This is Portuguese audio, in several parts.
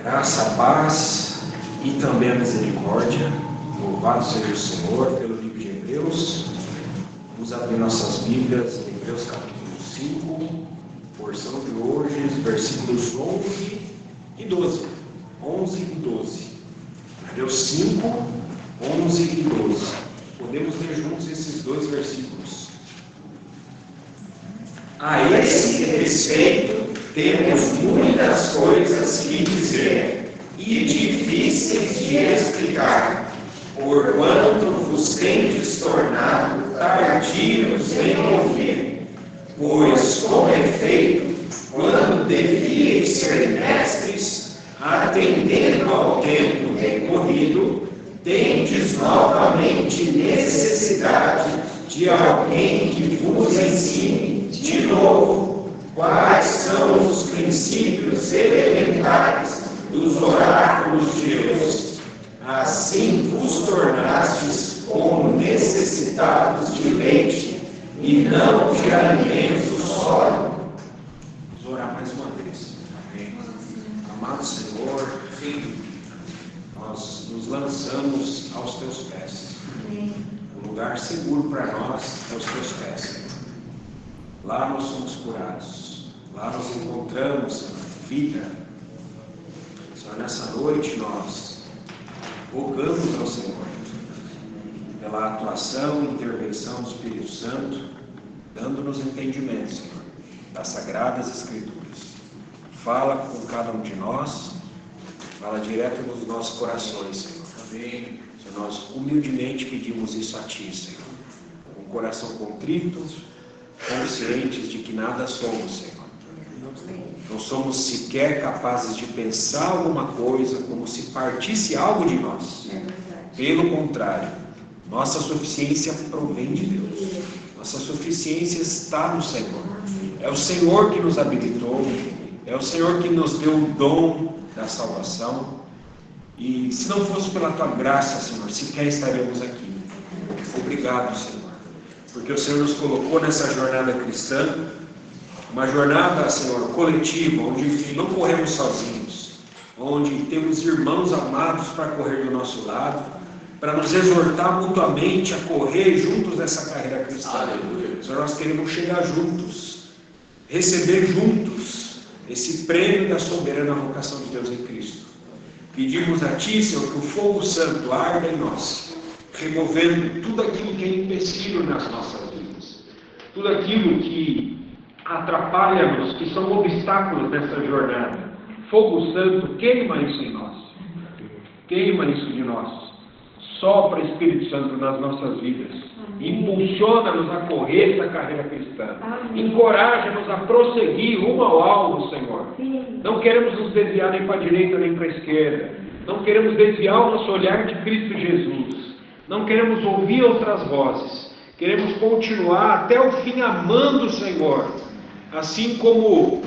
Graça, paz e também a misericórdia. Louvado seja o Senhor pelo livro de Hebreus. Vamos abrir nossas Bíblias em Hebreus capítulo 5, porção de hoje, versículos 11 e 12. 11 e 12. Hebreus 5, 11 e 12. Podemos ler juntos esses dois versículos. A esse respeito, temos muitas coisas que dizer e difíceis de explicar, porquanto vos tendes tornado tardios em ouvir. Pois, com efeito, quando devíeis ser mestres, atendendo ao tempo decorrido, tendes novamente necessidade de alguém que vos ensine de novo quais são os princípios elementares dos oráculos de Deus. Assim vos tornastes como necessitados de leite e não de alimento sólido. Vamos orar mais uma vez. Amém. Amado Senhor, Filho, nós nos lançamos aos teus pés. Amém. O lugar seguro para nós é os teus pés. Lá nós somos curados. Lá nós encontramos vida. Senhor, nessa noite nós rogamos ao Senhor pela atuação e intervenção do Espírito Santo, dando-nos entendimento, Senhor, das Sagradas Escrituras. Fala com cada um de nós, fala direto nos nossos corações, Senhor. Amém. Senhor, nós humildemente pedimos isso a Ti, Senhor, com o coração contrito, conscientes de que nada somos, Senhor. Não somos sequer capazes de pensar alguma coisa como se partisse algo de nós. Pelo contrário, nossa suficiência provém de Deus. Nossa suficiência está no Senhor. É o Senhor que nos habilitou, é o Senhor que nos deu o dom da salvação. E se não fosse pela Tua graça, Senhor, sequer estaremos aqui. Obrigado, Senhor, porque o Senhor nos colocou nessa jornada cristã, uma jornada, Senhor, coletiva, onde não corremos sozinhos, onde temos irmãos amados para correr do nosso lado, para nos exortar mutuamente a correr juntos nessa carreira cristã. Aleluia. Senhor, nós queremos chegar juntos, receber juntos esse prêmio da soberana vocação de Deus em Cristo. Pedimos a Ti, Senhor, que o fogo santo arda em nós, removendo tudo aquilo que é empecilho nas nossas vidas, tudo aquilo que atrapalha-nos, que são obstáculos nessa jornada. Fogo santo, queima isso em nós, queima isso de nós, sopra Espírito Santo nas nossas vidas, impulsiona-nos a correr essa carreira cristã, encoraja-nos a prosseguir rumo ao alvo, Senhor. Não queremos nos desviar nem para a direita nem para a esquerda, não queremos desviar o nosso olhar de Cristo Jesus, não queremos ouvir outras vozes, queremos continuar até o fim amando o Senhor, assim como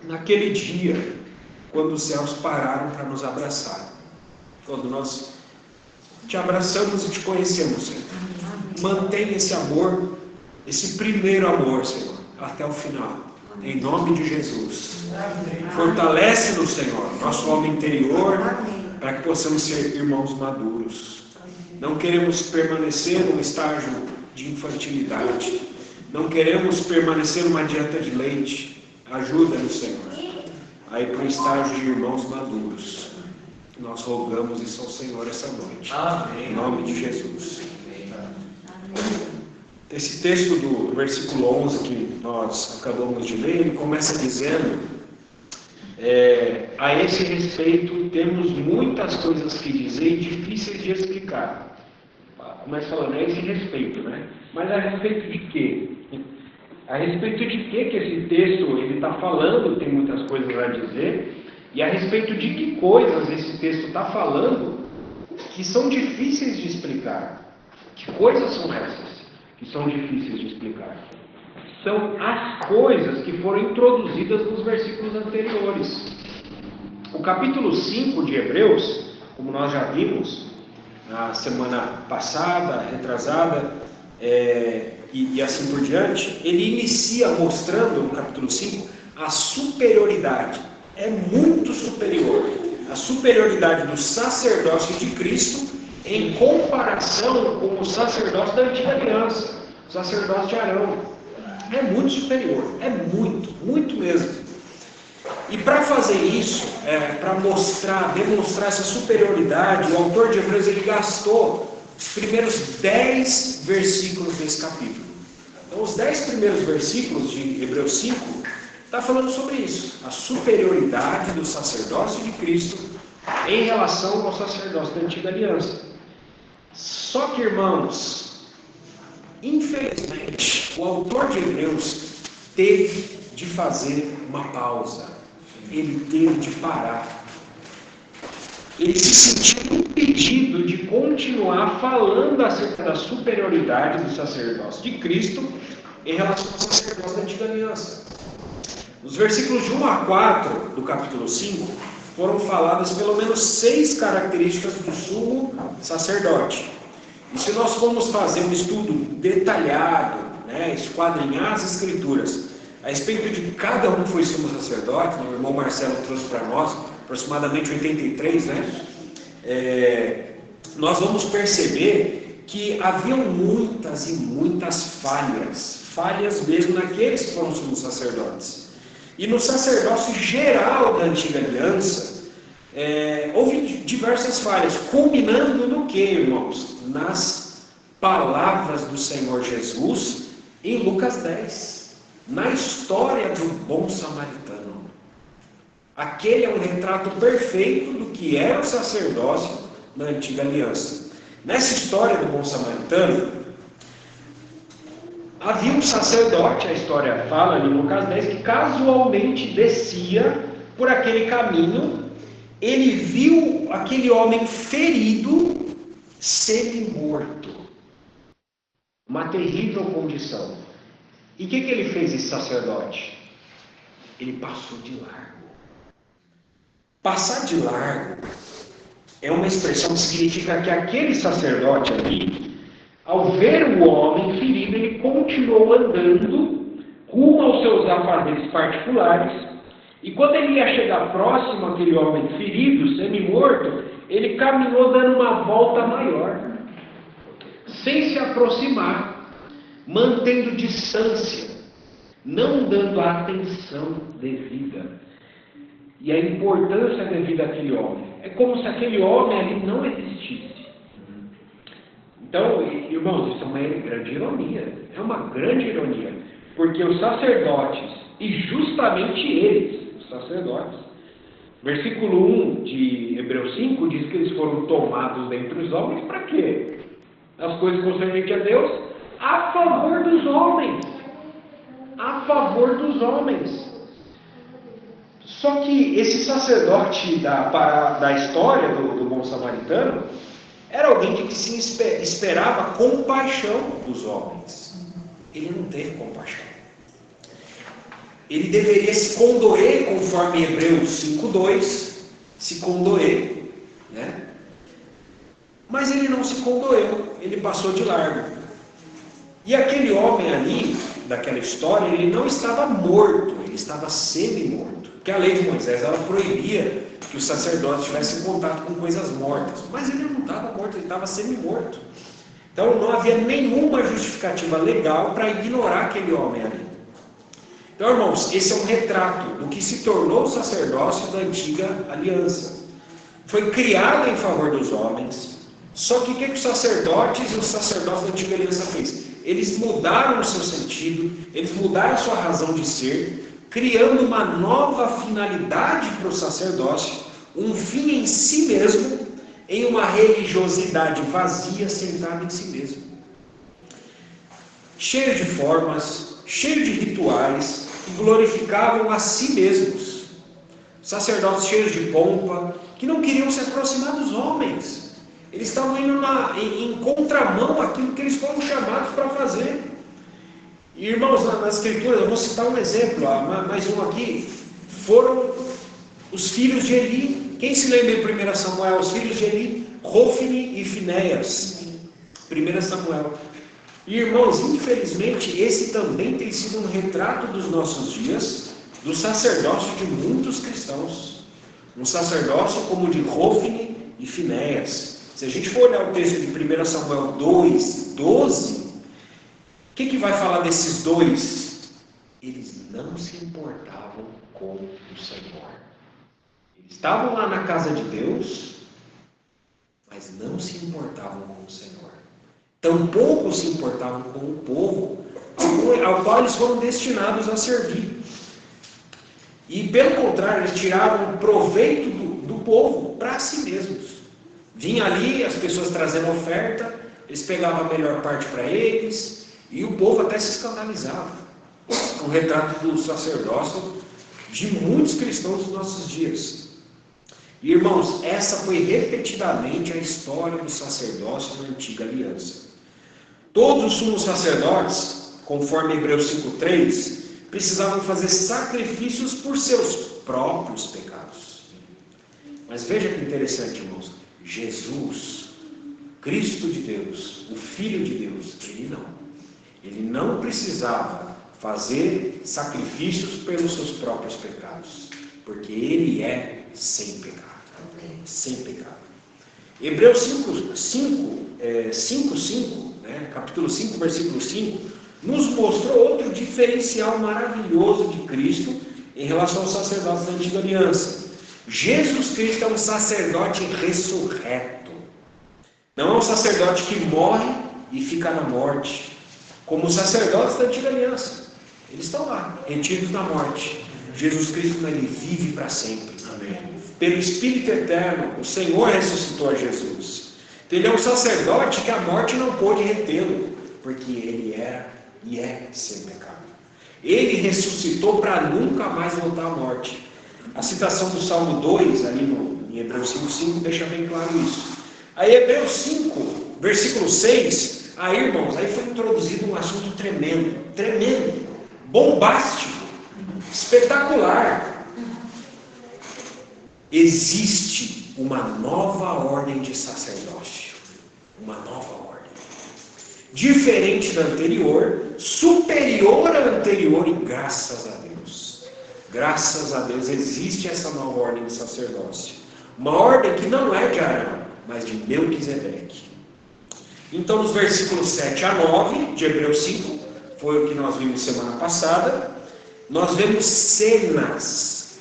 naquele dia, quando os céus pararam para nos abraçar, quando nós Te abraçamos e Te conhecemos, Senhor. Mantém esse amor, esse primeiro amor, Senhor, até o final, em nome de Jesus. Fortalece-nos, Senhor, nosso homem interior, para que possamos ser irmãos maduros. Não queremos permanecer num estágio de infantilidade. Não queremos permanecer numa dieta de leite. Ajuda-nos, Senhor, a ir para um estágio de irmãos maduros. Nós rogamos isso ao Senhor essa noite. Amém. Em nome de Jesus. Esse texto do versículo 11 que nós acabamos de ler, ele começa dizendo: a esse respeito temos muitas coisas que dizer e difíceis de explicar. Começa falando a esse respeito, né? Mas a respeito de quê? A respeito de quê que esse texto ele está falando? Tem muitas coisas a dizer. E a respeito de que coisas esse texto está falando que são difíceis de explicar? Que coisas são essas que são difíceis de explicar? São as coisas que foram introduzidas nos versículos anteriores. O capítulo 5 de Hebreus, como nós já vimos na semana passada, retrasada, e assim por diante, ele inicia mostrando no capítulo 5 a superioridade. É muito superior a superioridade do sacerdócio de Cristo em comparação com o sacerdócio da antiga aliança, o sacerdócio de Arão. É muito superior, é muito mesmo. E para fazer isso, para demonstrar essa superioridade, o autor de Hebreus ele gastou os primeiros 10 versículos desse capítulo. Então, os 10 primeiros versículos de Hebreus 5 está falando sobre isso, a superioridade do sacerdócio de Cristo em relação ao sacerdócio da antiga aliança. Só que, irmãos, infelizmente, o autor de Hebreus teve de fazer uma pausa. Ele teve de parar. Ele se sentiu impedido de continuar falando acerca da superioridade do sacerdócio de Cristo em relação ao sacerdócio da antiga aliança. Os versículos de 1 a 4 do capítulo 5 foram faladas pelo menos 6 características do sumo sacerdote. E se nós formos fazer um estudo detalhado, esquadrinhar as escrituras a respeito de cada um que foi sumo sacerdote, o irmão Marcelo trouxe para nós, aproximadamente 83, nós vamos perceber que haviam muitas e muitas falhas mesmo naqueles que foram sumos sacerdotes. E no sacerdócio geral da antiga aliança, houve diversas falhas, culminando no que, irmãos? Nas palavras do Senhor Jesus em Lucas 10. Na história do bom samaritano. Aquele é um retrato perfeito do que era o sacerdócio na antiga aliança. Nessa história do bom samaritano, havia um sacerdote, a história fala ali em Lucas 10, que casualmente descia por aquele caminho, ele viu aquele homem ferido, semi-morto. Uma terrível condição. E o que ele fez, esse sacerdote? Ele passou de largo. Passar de largo é uma expressão que significa que aquele sacerdote ali, ao ver o homem ferido, ele continuou andando rumo aos seus afazeres particulares. E quando ele ia chegar próximo àquele homem ferido, semi-morto, ele caminhou dando uma volta maior, sem se aproximar, mantendo distância, não dando a atenção devida e a importância devida àquele homem. É como se aquele homem ali não existisse. Então, irmãos, isso é uma grande ironia. É uma grande ironia. Porque os sacerdotes, e justamente eles, os sacerdotes, versículo 1 de Hebreus 5 diz que eles foram tomados dentre os homens para quê? As coisas concernentes a Deus, a favor dos homens. A favor dos homens. Só que esse sacerdote da história do bom samaritano era alguém que se esperava compaixão dos homens. Ele não teve compaixão. Ele deveria se condoer, conforme Hebreus 5:2, se condoer, Mas ele não se condoeu, ele passou de largo. E aquele homem ali, daquela história, ele não estava morto, ele estava semi-morto. Porque a lei de Moisés, ela proibia que o sacerdote tivesse contato com coisas mortas. Mas ele não estava morto, ele estava semi-morto. Então não havia nenhuma justificativa legal para ignorar aquele homem ali. Então, irmãos, esse é um retrato do que se tornou o sacerdócio da antiga aliança. Foi criado em favor dos homens. Só que o que os sacerdotes e os sacerdotes da antiga aliança fez? Eles mudaram o seu sentido, eles mudaram a sua razão de ser, criando uma nova finalidade para o sacerdócio, um fim em si mesmo, em uma religiosidade vazia, centrada em si mesmo. Cheio de formas, cheio de rituais, que glorificavam a si mesmos. Sacerdotes cheios de pompa, que não queriam se aproximar dos homens. Eles estavam indo em contramão àquilo que eles foram chamados para fazer. E, irmãos, nas escrituras, eu vou citar um exemplo, mais um aqui, foram os filhos de Eli. Quem se lembra em 1 Samuel? Os filhos de Eli, Hofni e Finéias. 1 Samuel. E, irmãos, infelizmente, esse também tem sido um retrato dos nossos dias, do sacerdócio de muitos cristãos. Um sacerdócio como o de Hofni e Finéias. Se a gente for olhar o texto de 1 Samuel 2, 12, o que vai falar desses dois? Eles não se importavam com o Senhor. Eles estavam lá na casa de Deus, mas não se importavam com o Senhor. Tampouco se importavam com o povo ao qual eles foram destinados a servir. E pelo contrário, eles tiravam proveito do povo para si mesmos. Vinha ali as pessoas trazendo oferta, eles pegavam a melhor parte para eles, e o povo até se escandalizava. Um retrato do sacerdócio de muitos cristãos dos nossos dias. E, irmãos, essa foi repetidamente a história do sacerdócio na antiga aliança. Todos os sumos sacerdotes, conforme Hebreus 5:3, precisavam fazer sacrifícios por seus próprios pecados. Mas veja que interessante, irmãos. Jesus, Cristo de Deus, o Filho de Deus, ele não precisava fazer sacrifícios pelos seus próprios pecados, porque ele é sem pecado. Sem pecado. Hebreus 5:5, capítulo 5, versículo 5, nos mostrou outro diferencial maravilhoso de Cristo em relação aos sacerdotes da antiga aliança. Jesus Cristo é um sacerdote ressurreto. Não é um sacerdote que morre e fica na morte, como os sacerdotes da antiga aliança. Eles estão lá, retidos na morte. Jesus Cristo, ele vive para sempre. Amém. Pelo Espírito Eterno, o Senhor ressuscitou a Jesus. Ele é um sacerdote que a morte não pôde retê-lo, porque ele era e é sem pecado. Ele ressuscitou para nunca mais voltar à morte. A citação do Salmo 2, ali em Hebreus 5:5, deixa bem claro isso. Aí Hebreus 5, versículo 6, aí, irmãos, aí foi introduzido um assunto tremendo, bombástico, espetacular. Existe uma nova ordem de sacerdócio. Uma nova ordem. Diferente da anterior, superior à anterior, e graças a Deus. Graças a Deus existe essa nova ordem de sacerdócio. Uma ordem que não é de Arão, mas de Melquisedeque. Então, nos versículos 7 a 9 de Hebreus 5, foi o que nós vimos semana passada, nós vemos cenas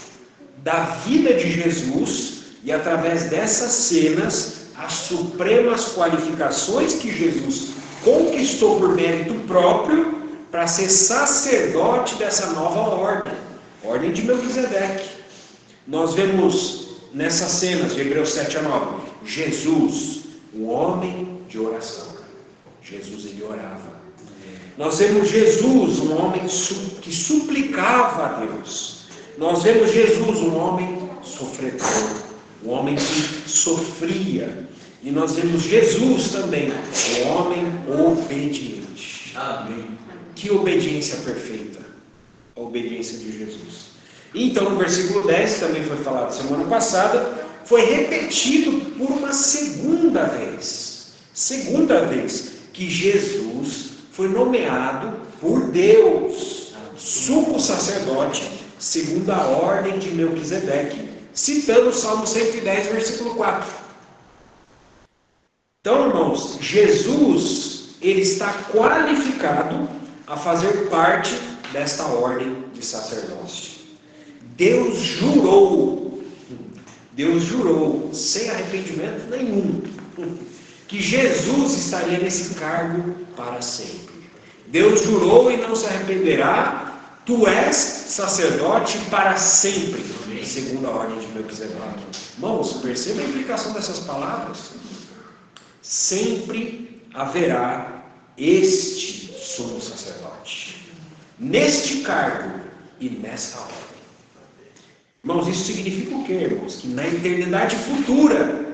da vida de Jesus, e através dessas cenas, as supremas qualificações que Jesus conquistou por mérito próprio para ser sacerdote dessa nova ordem de Melquisedeque. Nós vemos nessas cenas de Hebreus 7 a 9, Jesus, um homem de oração. Jesus, ele orava. Nós vemos Jesus, um homem que suplicava a Deus. Nós vemos Jesus, um homem sofredor, um homem que sofria. E nós vemos Jesus também, um homem obediente. Amém. Que obediência perfeita, a obediência de Jesus. Então, no versículo 10, também foi falado semana passada, foi repetido por uma segunda vez que Jesus foi nomeado por Deus sumo sacerdote segundo a ordem de Melquisedeque, citando o Salmo 110, versículo 4. Então, irmãos, Jesus, ele está qualificado a fazer parte desta ordem de sacerdócio. Deus jurou, sem arrependimento nenhum, que Jesus estaria nesse cargo para sempre. Deus jurou e não se arrependerá. Tu és sacerdote para sempre, segundo a ordem de Melquisedeque. Irmãos, perceba a implicação dessas palavras. Sempre haverá este sumo sacerdote, neste cargo e nesta ordem. Irmãos, isso significa o quê, irmãos? Que na eternidade futura,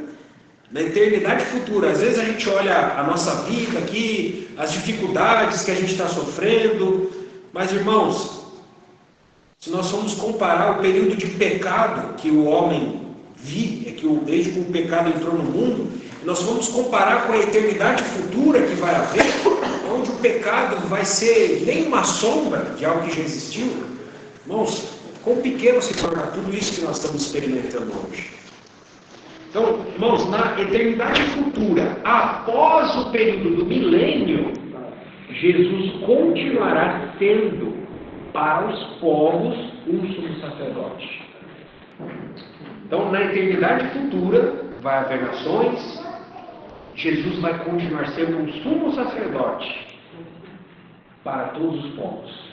às vezes a gente olha a nossa vida aqui, as dificuldades que a gente está sofrendo, mas, irmãos, se nós formos comparar o período de pecado que o homem vive, desde que o pecado entrou no mundo, nós vamos comparar com a eternidade futura que vai haver, onde o pecado vai ser nem uma sombra de algo que já existiu. Irmãos, Quão pequeno se torna tudo isso que nós estamos experimentando hoje. Então, irmãos, na eternidade futura, após o período do milênio, Jesus continuará sendo para os povos um sumo sacerdote. Então, na eternidade futura, vai haver nações, Jesus vai continuar sendo um sumo sacerdote para todos os povos.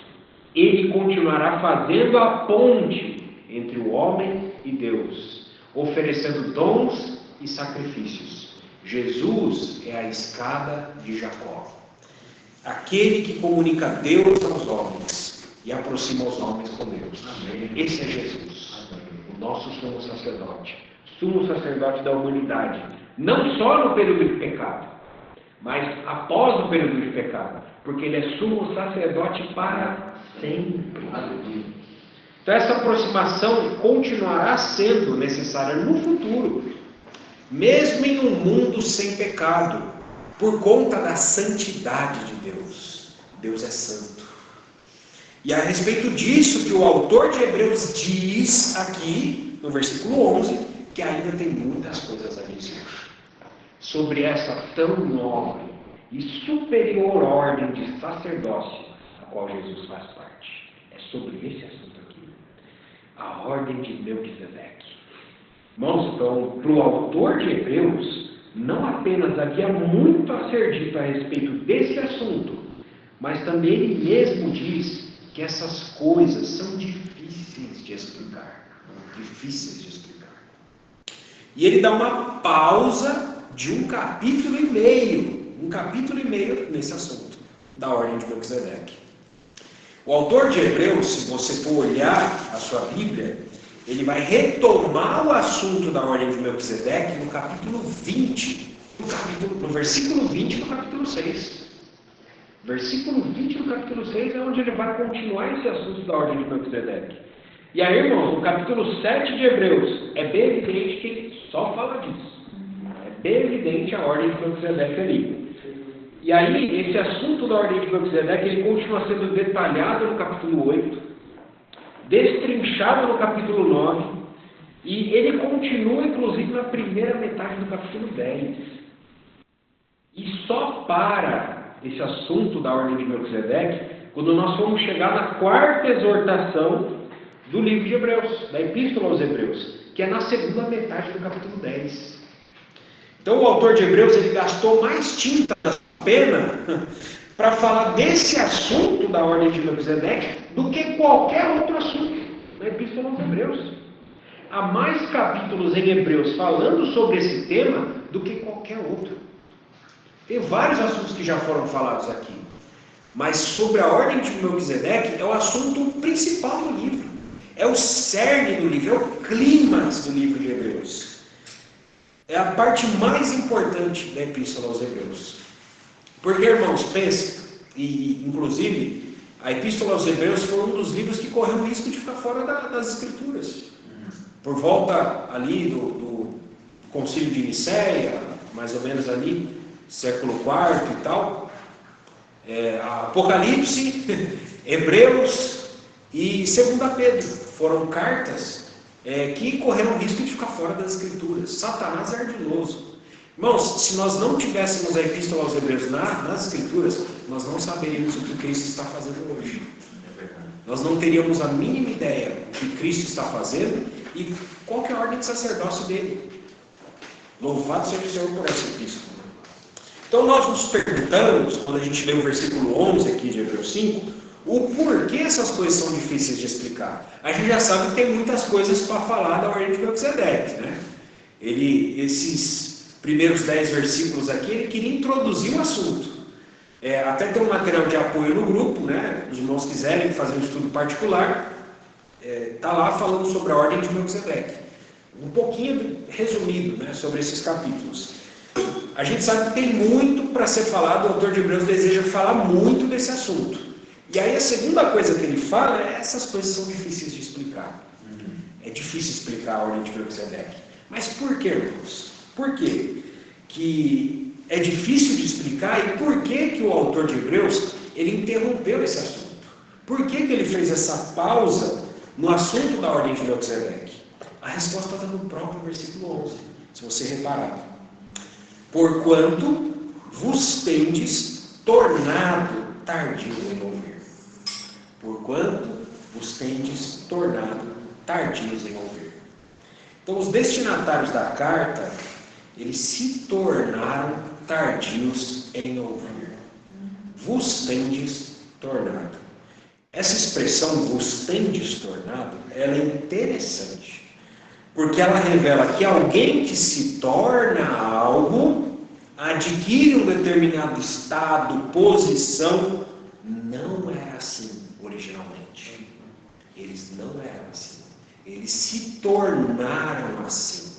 Ele continuará fazendo a ponte entre o homem e Deus, oferecendo dons e sacrifícios. Jesus é a escada de Jacó, aquele que comunica Deus aos homens e aproxima os homens com Deus. Amém. Esse é Jesus, o nosso sumo sacerdote da humanidade, não só no período de pecado, mas após o período de pecado, porque ele é sumo sacerdote para sempre. Então essa aproximação continuará sendo necessária no futuro, mesmo em um mundo sem pecado, por conta da santidade de Deus. Deus é santo. E a respeito disso que o autor de Hebreus diz aqui, no versículo 11, que ainda tem muitas coisas a dizer sobre essa tão nobre e superior ordem de sacerdócio a qual Jesus faz parte. É sobre esse assunto aqui, a ordem de Melquisedeque. Irmãos, então, para o autor de Hebreus, não apenas havia muito a ser dito a respeito desse assunto, mas também ele mesmo diz que essas coisas são difíceis de explicar. E ele dá uma pausa de um capítulo e meio nesse assunto da ordem de Melquisedeque. O autor de Hebreus, se você for olhar a sua Bíblia, ele vai retomar o assunto da ordem de Melquisedeque no capítulo 20, no versículo 20 do capítulo 6. Versículo 20 do capítulo 6 é onde ele vai continuar esse assunto da ordem de Melquisedeque. E aí, irmãos, no capítulo 7 de Hebreus, é bem evidente que ele só fala disso. É bem evidente a ordem de Melquisedeque ali. E aí, esse assunto da ordem de Melquisedeque, ele continua sendo detalhado no capítulo 8, destrinchado no capítulo 9, e ele continua, inclusive, na primeira metade do capítulo 10. E só para esse assunto da ordem de Melquisedeque quando nós vamos chegar na quarta exortação do livro de Hebreus, da Epístola aos Hebreus, que é na segunda metade do capítulo 10. Então o autor de Hebreus ele gastou mais tinta na pena para falar desse assunto da ordem de Melquisedeque do que qualquer outro assunto na Epístola aos Hebreus. Há mais capítulos em Hebreus falando sobre esse tema do que qualquer outro. Tem vários assuntos que já foram falados aqui, mas sobre a ordem de Melquisedeque é o assunto principal do livro. É o cerne do livro, é o clímax do livro de Hebreus. É a parte mais importante da Epístola aos Hebreus. Porque, irmãos, pensa, e inclusive a Epístola aos Hebreus foi um dos livros que correu o risco de ficar fora das Escrituras. Por volta ali do Concílio de Nicéia, mais ou menos ali, século IV e tal, Apocalipse, Hebreus e 2 Pedro foram cartas que correram o risco de ficar fora das Escrituras. Satanás é ardiloso. Irmãos, se nós não tivéssemos a Epístola aos Hebreus nas Escrituras, nós não saberíamos o que Cristo está fazendo hoje. Nós não teríamos a mínima ideia do que Cristo está fazendo e qual que é a ordem de sacerdócio dele. Louvado seja o Senhor por essa Epístola. Então nós nos perguntamos, quando a gente lê o versículo 11 aqui de Hebreus 5, o porquê essas coisas são difíceis de explicar. A gente já sabe que tem muitas coisas para falar da ordem de Melquisedeque, né? Esses primeiros 10 versículos aqui, ele queria introduzir o assunto. Até tem um material de apoio no grupo, né? Os irmãos quiserem fazer um estudo particular, está lá falando sobre a ordem de Melquisedeque. Um pouquinho resumido, né, sobre esses capítulos. A gente sabe que tem muito para ser falado, o autor de Hebreus deseja falar muito desse assunto. E aí a segunda coisa que ele fala é essas coisas são difíceis de explicar. É difícil explicar a ordem de Melquisedeque. Mas por que, irmãos? Por quê? Que é difícil de explicar e por que o autor de Hebreus ele interrompeu esse assunto? Por que ele fez essa pausa no assunto da ordem de Melquisedeque? A resposta está no próprio versículo 11, se você reparar. Porquanto vos tendes tornado tardio em ouvir. Porquanto vos tendes tornado tardios em ouvir. Então, os destinatários da carta, eles se tornaram tardios em ouvir. Vos tendes tornado. Essa expressão, vos tendes tornado, ela é interessante, porque ela revela que alguém que se torna algo, adquire um determinado estado, posição, não era assim originalmente. Eles não eram assim. Eles se tornaram assim.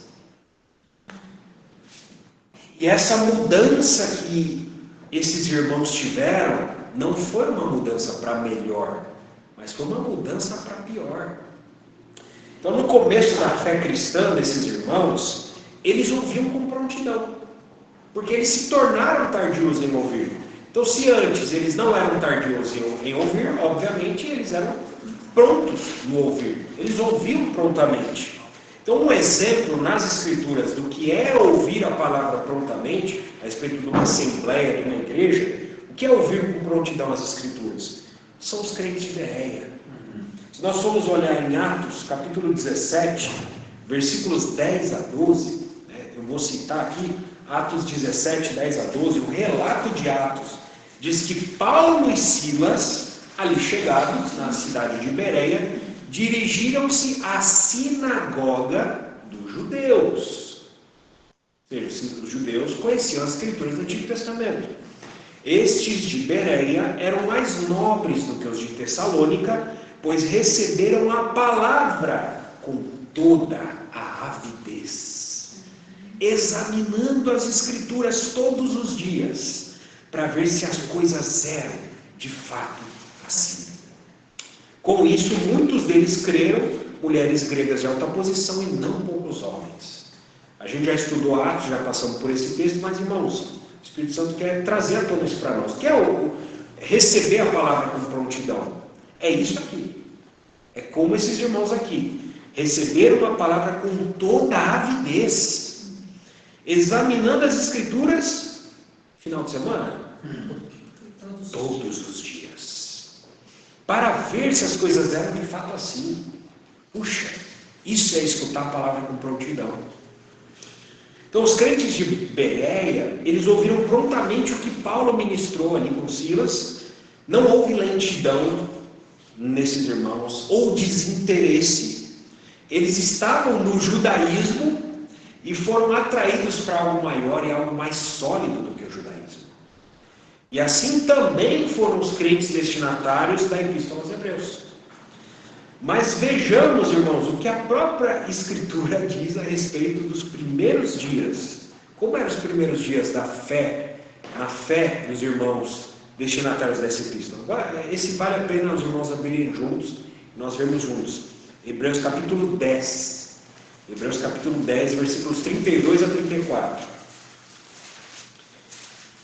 E essa mudança que esses irmãos tiveram, não foi uma mudança para melhor, mas foi uma mudança para pior. Então, no começo da fé cristã desses irmãos, eles ouviam com prontidão, porque eles se tornaram tardios em ouvir. Então, se antes eles não eram tardios em ouvir, obviamente eles eram prontos no ouvir. Eles ouviam prontamente. Então, um exemplo nas Escrituras do que é ouvir a palavra prontamente, a respeito de uma assembleia, de uma igreja, o que é ouvir com prontidão nas Escrituras? São os crentes de Bereia. Se nós formos olhar em Atos, capítulo 17, versículos 10 a 12, eu vou citar aqui, Atos 17, 10 a 12, o relato de Atos, diz que Paulo e Silas, ali chegados na cidade de Bereia, dirigiram-se à sinagoga dos judeus. Ou seja, os judeus conheciam as escrituras do Antigo Testamento. Estes de Bereia eram mais nobres do que os de Tessalônica, pois receberam a palavra com toda a avidez, examinando as escrituras todos os dias, para ver se as coisas eram de fato assim. Com isso, muitos deles creram, mulheres gregas de alta posição e não poucos homens. A gente já estudou Atos, já passamos por esse texto, mas irmãos, o Espírito Santo quer trazer a tona isso para nós. Que é receber a palavra com prontidão. É isso aqui. É como esses irmãos aqui. Receberam a palavra com toda a avidez. Examinando as escrituras, final de semana? Todos os dias. Para ver se as coisas eram de fato assim. Puxa, isso é escutar a palavra com prontidão. Então, os crentes de Bereia, eles ouviram prontamente o que Paulo ministrou ali com Silas. Não houve lentidão nesses irmãos, ou desinteresse. Eles estavam no judaísmo e foram atraídos para algo maior e algo mais sólido do que o judaísmo. E assim também foram os crentes destinatários da Epístola aos Hebreus. Mas vejamos, irmãos, o que a própria Escritura diz a respeito dos primeiros dias. Como eram os primeiros dias da fé, na fé dos irmãos destinatários dessa epístola? Esse vale a pena os irmãos abrirem juntos, nós vemos juntos. Hebreus capítulo 10. Hebreus capítulo 10, versículos 32 a 34.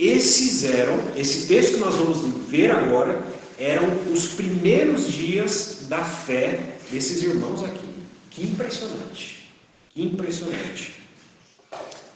Esse texto que nós vamos ver agora, eram os primeiros dias da fé desses irmãos aqui. Que impressionante. Que impressionante.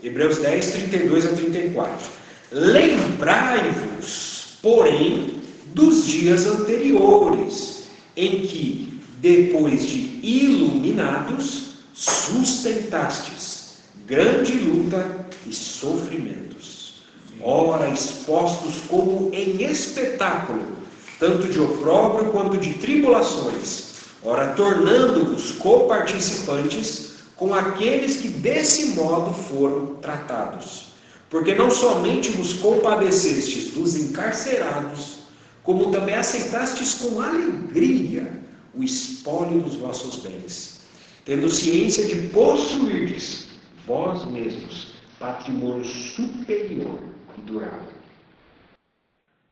Hebreus 10, 32 a 34. Lembrai-vos, porém, dos dias anteriores, em que, depois de iluminados, sustentastes grande luta e sofrimentos, ora expostos como em espetáculo, tanto de opróbrio quanto de tribulações, ora tornando-vos coparticipantes com aqueles que desse modo foram tratados. Porque não somente vos compadecestes dos encarcerados, como também aceitastes com alegria o espólio dos vossos bens, tendo ciência de possuirdes vós mesmos patrimônio superior e durável.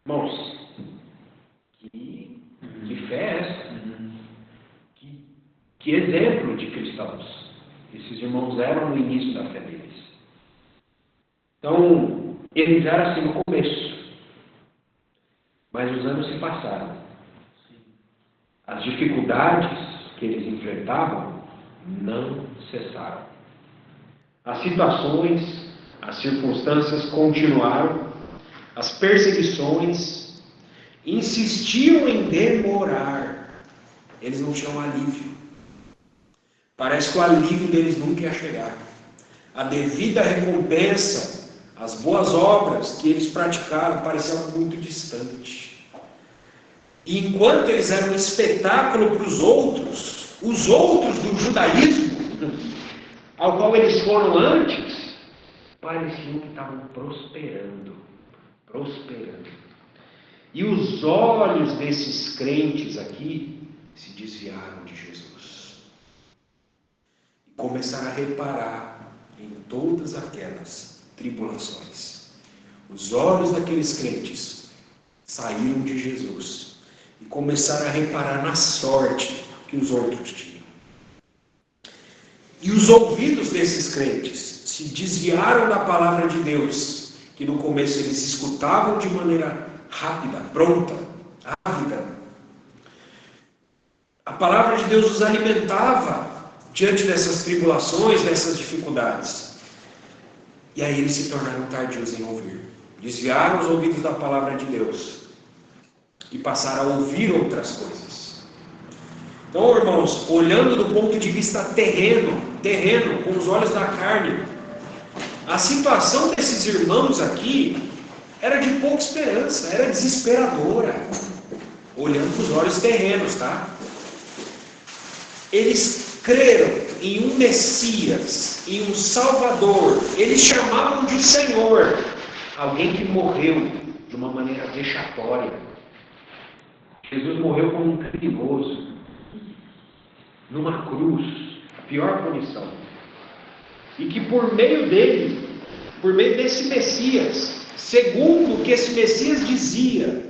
Irmãos, que fé é essa? Que exemplo de cristãos esses irmãos eram no início da fé deles. Então, eles eram assim no começo, mas os anos se passaram. As dificuldades que eles enfrentavam não cessaram. As situações, as circunstâncias continuaram, as perseguições insistiam em demorar. Eles não tinham alívio. Parece que o alívio deles nunca ia chegar. A devida recompensa, as boas obras que eles praticaram pareciam muito distante. E enquanto eles eram um espetáculo para os outros do judaísmo, ao qual eles foram antes, pareciam que estavam prosperando. E os olhos desses crentes aqui se desviaram de Jesus. E começaram a reparar em todas aquelas tribulações. Os olhos daqueles crentes saíram de Jesus e começaram a reparar na sorte que os outros tinham. E os ouvidos desses crentes se desviaram da palavra de Deus, que no começo eles escutavam de maneira rápida, pronta, ávida. A palavra de Deus os alimentava diante dessas tribulações, dessas dificuldades. E aí eles se tornaram tardios em ouvir. Desviaram os ouvidos da palavra de Deus e passaram a ouvir outras coisas. Então, irmãos, olhando do ponto de vista terreno, com os olhos da carne, a situação desses irmãos aqui era de pouca esperança, era desesperadora, olhando com os olhos terrenos, tá? Eles creram em um Messias, em um Salvador, eles chamavam de Senhor, alguém que morreu de uma maneira vexatória. Jesus morreu como um criminoso, numa cruz, a pior punição. E que por meio dele, por meio desse Messias, segundo o que esse Messias dizia,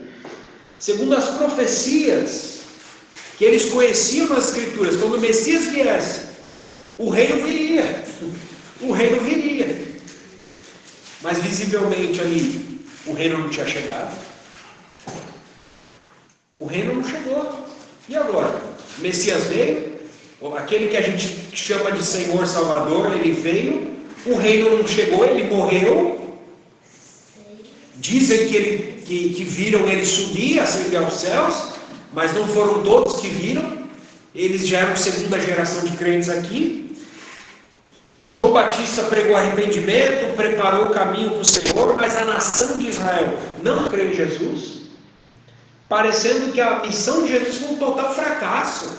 segundo as profecias que eles conheciam nas Escrituras, quando o Messias viesse, o reino viria. Mas visivelmente ali, o reino não tinha chegado. O reino não chegou. E agora? O Messias veio, aquele que a gente chama de Senhor Salvador, ele veio, o reino não chegou, ele morreu. Dizem que viram ele subir, ascender aos céus, mas não foram todos que viram. Eles já eram segunda geração de crentes aqui. O Batista pregou arrependimento, preparou o caminho para o Senhor, mas a nação de Israel não creu em Jesus, parecendo que a missão de Jesus foi um total fracasso.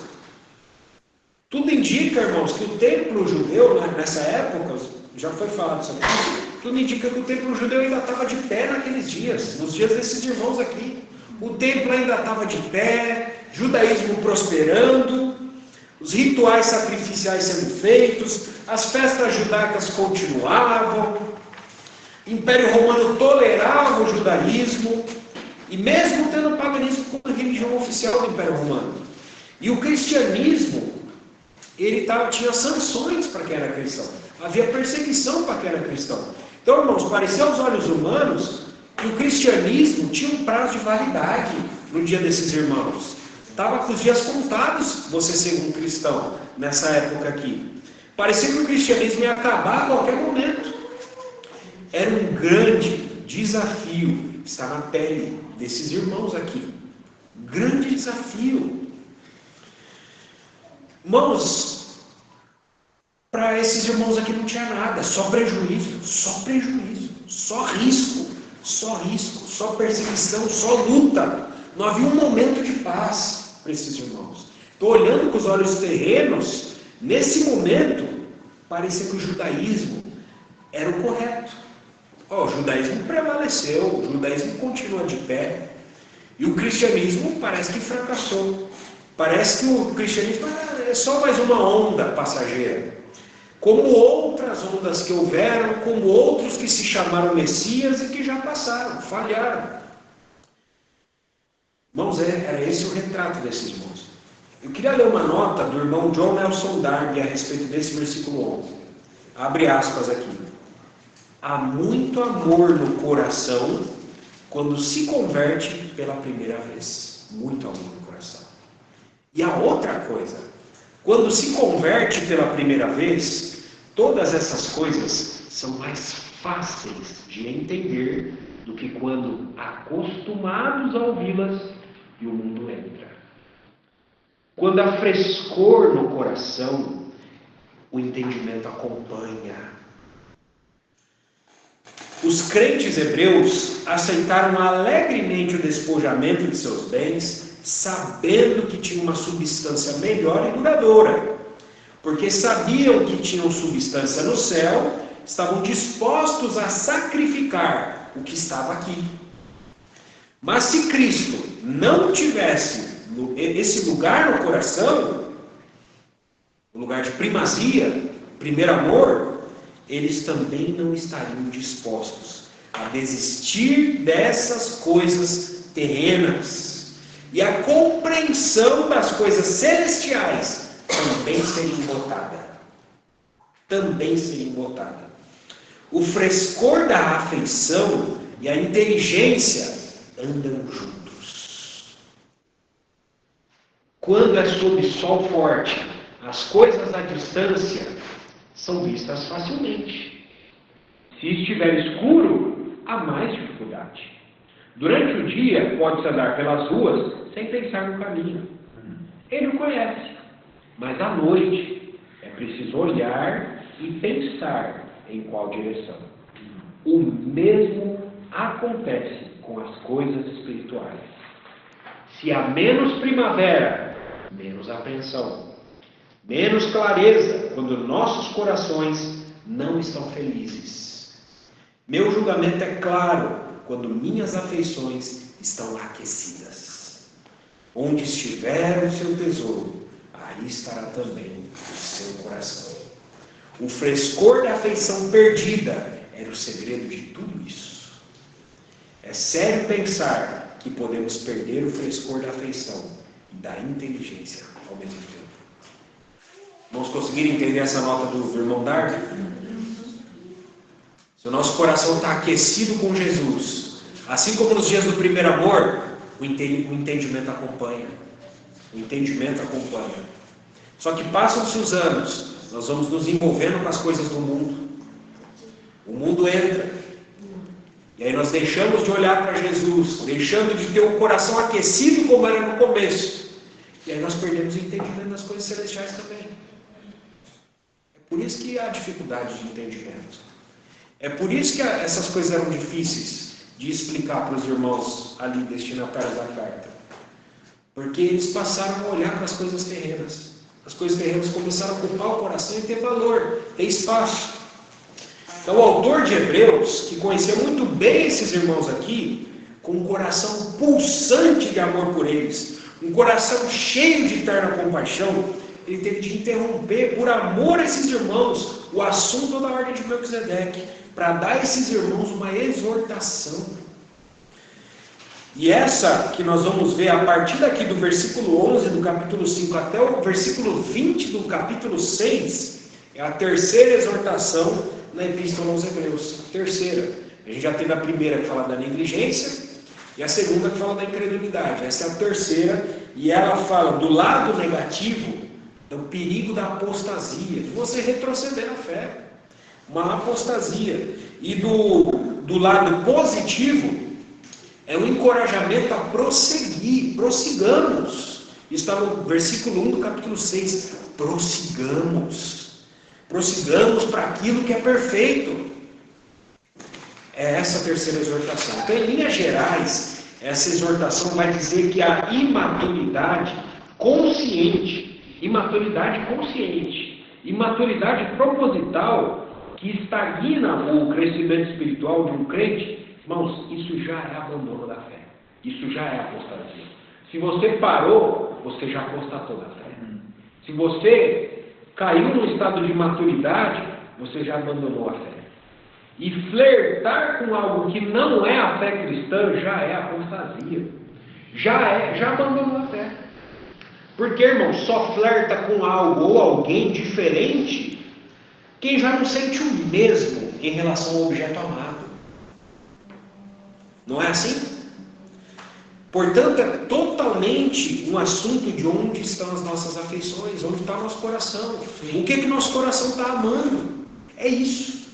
Tudo indica, irmãos, que o templo judeu, nessa época, já foi falado sobre isso, tudo indica que o templo judeu ainda estava de pé naqueles dias, nos dias desses irmãos aqui. O templo ainda estava de pé, judaísmo prosperando, os rituais sacrificiais sendo feitos, as festas judaicas continuavam, o Império Romano tolerava o judaísmo, e mesmo tendo o paganismo como religião oficial do Império Romano. E o cristianismo, ele tinha sanções para quem era cristão. Havia perseguição para quem era cristão. Então, irmãos, parecia aos olhos humanos que o cristianismo tinha um prazo de validade no dia desses irmãos. Estava com os dias contados você ser um cristão nessa época aqui. Parecia que o cristianismo ia acabar a qualquer momento. Era um grande desafio estar na pele desses irmãos aqui. Grande desafio. Irmãos, para esses irmãos aqui não tinha nada, só prejuízo, só risco, só perseguição, só luta. Não havia um momento de paz para esses irmãos. Estou olhando com os olhos terrenos, nesse momento, parecia que o judaísmo era o correto. O judaísmo prevaleceu, o judaísmo continua de pé, e o cristianismo parece que fracassou. Parece que o cristianismo é só mais uma onda passageira. Como outras ondas que houveram, como outros que se chamaram Messias e que já passaram, falharam. Irmãos, era esse o retrato desses irmãos. Eu queria ler uma nota do irmão John Nelson Darby a respeito desse versículo 11. Abre aspas aqui. Há muito amor no coração quando se converte pela primeira vez. Muito amor no coração. E a outra coisa, Quando se converte pela primeira vez, todas essas coisas são mais fáceis de entender do que quando acostumados a ouvi-las e o mundo entra. Quando há frescor no coração, o entendimento acompanha. Os crentes hebreus aceitaram alegremente o despojamento de seus bens, sabendo que tinha uma substância melhor e duradoura, porque sabiam que tinham substância no céu, estavam dispostos a sacrificar o que estava aqui. Mas se Cristo não tivesse esse lugar no coração, o lugar de primazia, primeiro amor, eles também não estariam dispostos a desistir dessas coisas terrenas. E a compreensão das coisas celestiais também seria embotada. Também seria embotada. O frescor da afeição e a inteligência andam juntos. Quando é sob sol forte, as coisas à distância são vistas facilmente. Se estiver escuro, há mais dificuldade. Durante o dia, pode-se andar pelas ruas sem pensar no caminho. Ele o conhece. Mas à noite, é preciso olhar e pensar em qual direção. O mesmo acontece com as coisas espirituais. Se há menos primavera, menos apreensão, menos clareza quando nossos corações não estão felizes. Meu julgamento é claro quando minhas afeições estão aquecidas. Onde estiver o seu tesouro, aí estará também o seu coração. O frescor da afeição perdida era o segredo de tudo isso. É sério pensar que podemos perder o frescor da afeição e da inteligência ao mesmo tempo. Vamos conseguir entender essa nota do irmão Darby? Se o nosso coração está aquecido com Jesus, assim como nos dias do primeiro amor, o entendimento acompanha. O entendimento acompanha. Só que passam-se os anos, nós vamos nos envolvendo com as coisas do mundo. O mundo entra. E aí nós deixamos de olhar para Jesus, deixando de ter o coração aquecido como era no começo. E aí nós perdemos o entendimento das coisas celestiais também. É por isso que há dificuldade de entendimento. É por isso que essas coisas eram difíceis de explicar para os irmãos ali destinatários da carta. Porque eles passaram a olhar para as coisas terrenas. As coisas terrenas começaram a ocupar o coração e ter valor, ter espaço. Então o autor de Hebreus, que conhecia muito bem esses irmãos aqui, com um coração pulsante de amor por eles, um coração cheio de eterna compaixão, ele teve de interromper, por amor a esses irmãos, o assunto da ordem de Melquisedeque, para dar a esses irmãos uma exortação. E essa que nós vamos ver a partir daqui do versículo 11 do capítulo 5 até o versículo 20 do capítulo 6, é a terceira exortação na Epístola aos Hebreus. A terceira. A gente já teve a primeira que fala da negligência e a segunda que fala da incredulidade. Essa é a terceira e ela fala do lado negativo, do perigo da apostasia, de você retroceder na fé. Uma apostasia. E do lado positivo, é um encorajamento a prosseguir. Prossigamos. Isso está no versículo 1 do capítulo 6. Prossigamos. Prossigamos para aquilo que é perfeito. É essa a terceira exortação. Então, em linhas gerais, essa exortação vai dizer que a imaturidade consciente, imaturidade proposital, que estagna o crescimento espiritual de um crente, irmãos, isso já é abandono da fé. Isso já é apostasia. Se você parou, você já apostatou da fé. Se você caiu num estado de maturidade, você já abandonou a fé. E flertar com algo que não é a fé cristã já é apostasia. Já abandonou a fé. Porque, irmão, só flerta com algo ou alguém diferente quem já não sente o mesmo em relação ao objeto amado. Não é assim? Portanto, é totalmente um assunto de onde estão as nossas afeições, onde está o nosso coração. O que nosso coração está amando. É isso.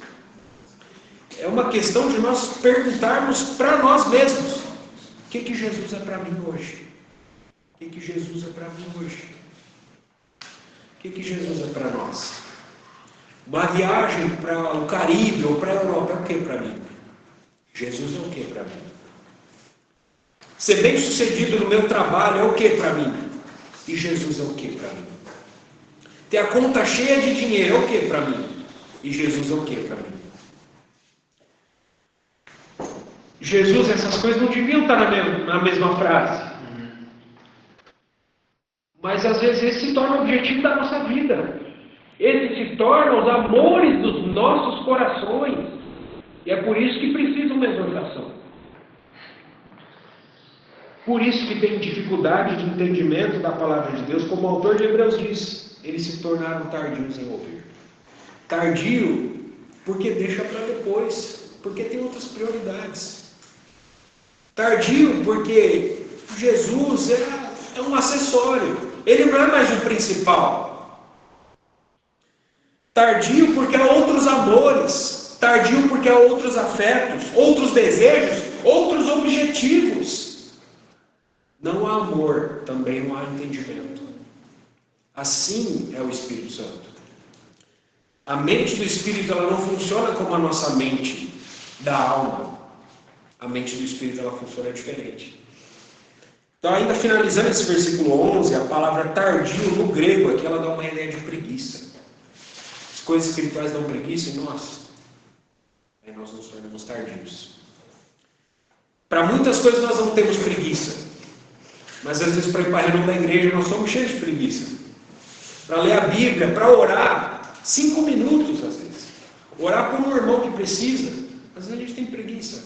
É uma questão de nós perguntarmos para nós mesmos: o que Jesus é para mim hoje? O que Jesus é para mim hoje? O que Jesus é para nós? Uma viagem para o Caribe ou para a Europa é o que para mim? Jesus é o que para mim? Ser bem sucedido no meu trabalho é o que para mim? E Jesus é o que para mim? Ter a conta cheia de dinheiro é o que para mim? E Jesus é o que para mim? Jesus, essas coisas não deviam estar na mesma frase. Mas às vezes esse se torna o objetivo da nossa vida. Esse se torna os amores dos nossos corações. E é por isso que precisa de uma exortação. Por isso que tem dificuldade de entendimento da palavra de Deus, como o autor de Hebreus diz, eles se tornaram tardios em ouvir. Tardio porque deixa para depois, porque tem outras prioridades. Tardio porque Jesus é um acessório, ele não é mais o principal. Tardio porque há outros amores, tardio porque há outros afetos, outros desejos, outros objetivos. Não há amor, também não há entendimento. Assim é o Espírito Santo. A mente do Espírito ela não funciona como a nossa mente da alma. A mente do Espírito ela funciona diferente. Então, ainda finalizando esse versículo 11, a palavra tardio no grego aqui ela dá uma ideia de preguiça. As coisas espirituais dão preguiça em nós. Aí nós nos tornamos tardios. Para muitas coisas nós não temos preguiça. Mas às vezes para ir para a reunião da igreja nós somos cheios de preguiça. Para ler a Bíblia, para orar, 5 minutos às vezes. Orar por um irmão que precisa, às vezes a gente tem preguiça.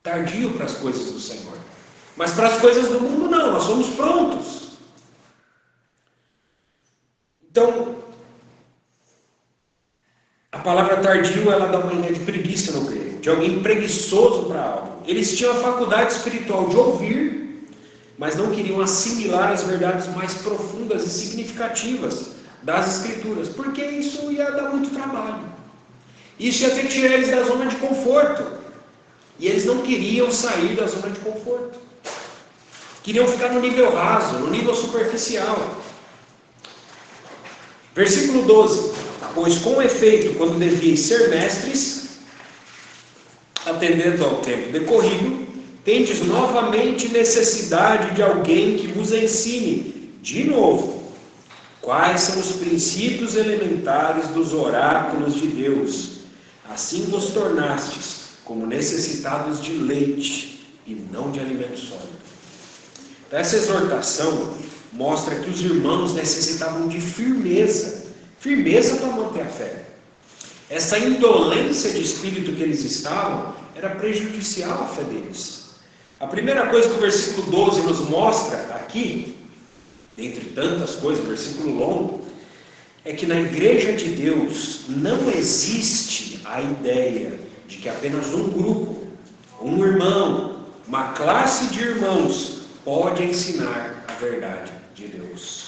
Tardio para as coisas do Senhor. Mas para as coisas do mundo não, nós somos prontos. Então, a palavra tardio ela dá uma ideia de preguiça no grego, de alguém preguiçoso para algo. Eles tinham a faculdade espiritual de ouvir, mas não queriam assimilar as verdades mais profundas e significativas das Escrituras, porque isso ia dar muito trabalho. Isso ia ter que tirar eles da zona de conforto. E eles não queriam sair da zona de conforto. Queriam ficar no nível raso, no nível superficial. Versículo 12. Pois com efeito, quando devíeis ser mestres, atendendo ao tempo decorrido, tendes novamente necessidade de alguém que vos ensine, de novo, quais são os princípios elementares dos oráculos de Deus. Assim vos tornastes como necessitados de leite e não de alimento sólido. Então, essa exortação mostra que os irmãos necessitavam de firmeza para manter a fé. Essa indolência de espírito que eles estavam era prejudicial à fé deles. A primeira coisa que o versículo 12 nos mostra aqui, dentre tantas coisas, versículo longo, é que na igreja de Deus não existe a ideia de que apenas um grupo, um irmão, uma classe de irmãos pode ensinar a verdade de Deus.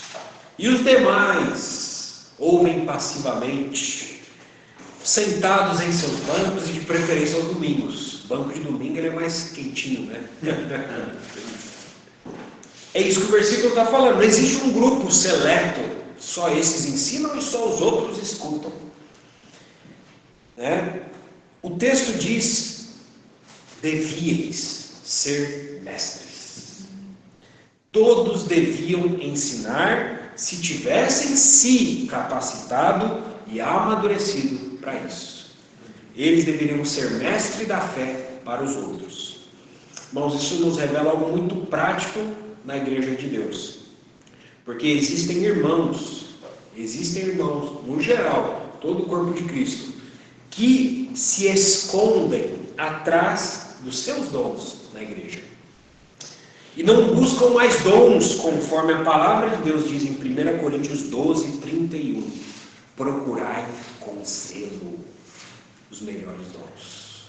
E os demais ouvem passivamente, sentados em seus bancos e de preferência aos domingos. Banco de domingo ele é mais quentinho, né? É isso que o versículo está falando. Não existe um grupo seleto, só esses ensinam e só os outros escutam. Né? O texto diz: devíeis ser mestres. Todos deviam ensinar se tivessem se capacitado e amadurecido para isso. Eles deveriam ser mestre da fé para os outros. Irmãos, isso nos revela algo muito prático na igreja de Deus. Porque existem irmãos, no geral, todo o corpo de Cristo, que se escondem atrás dos seus dons na igreja. E não buscam mais dons, conforme a palavra de Deus diz em 1 Coríntios 12, 31. Procurai com zelo os melhores dons.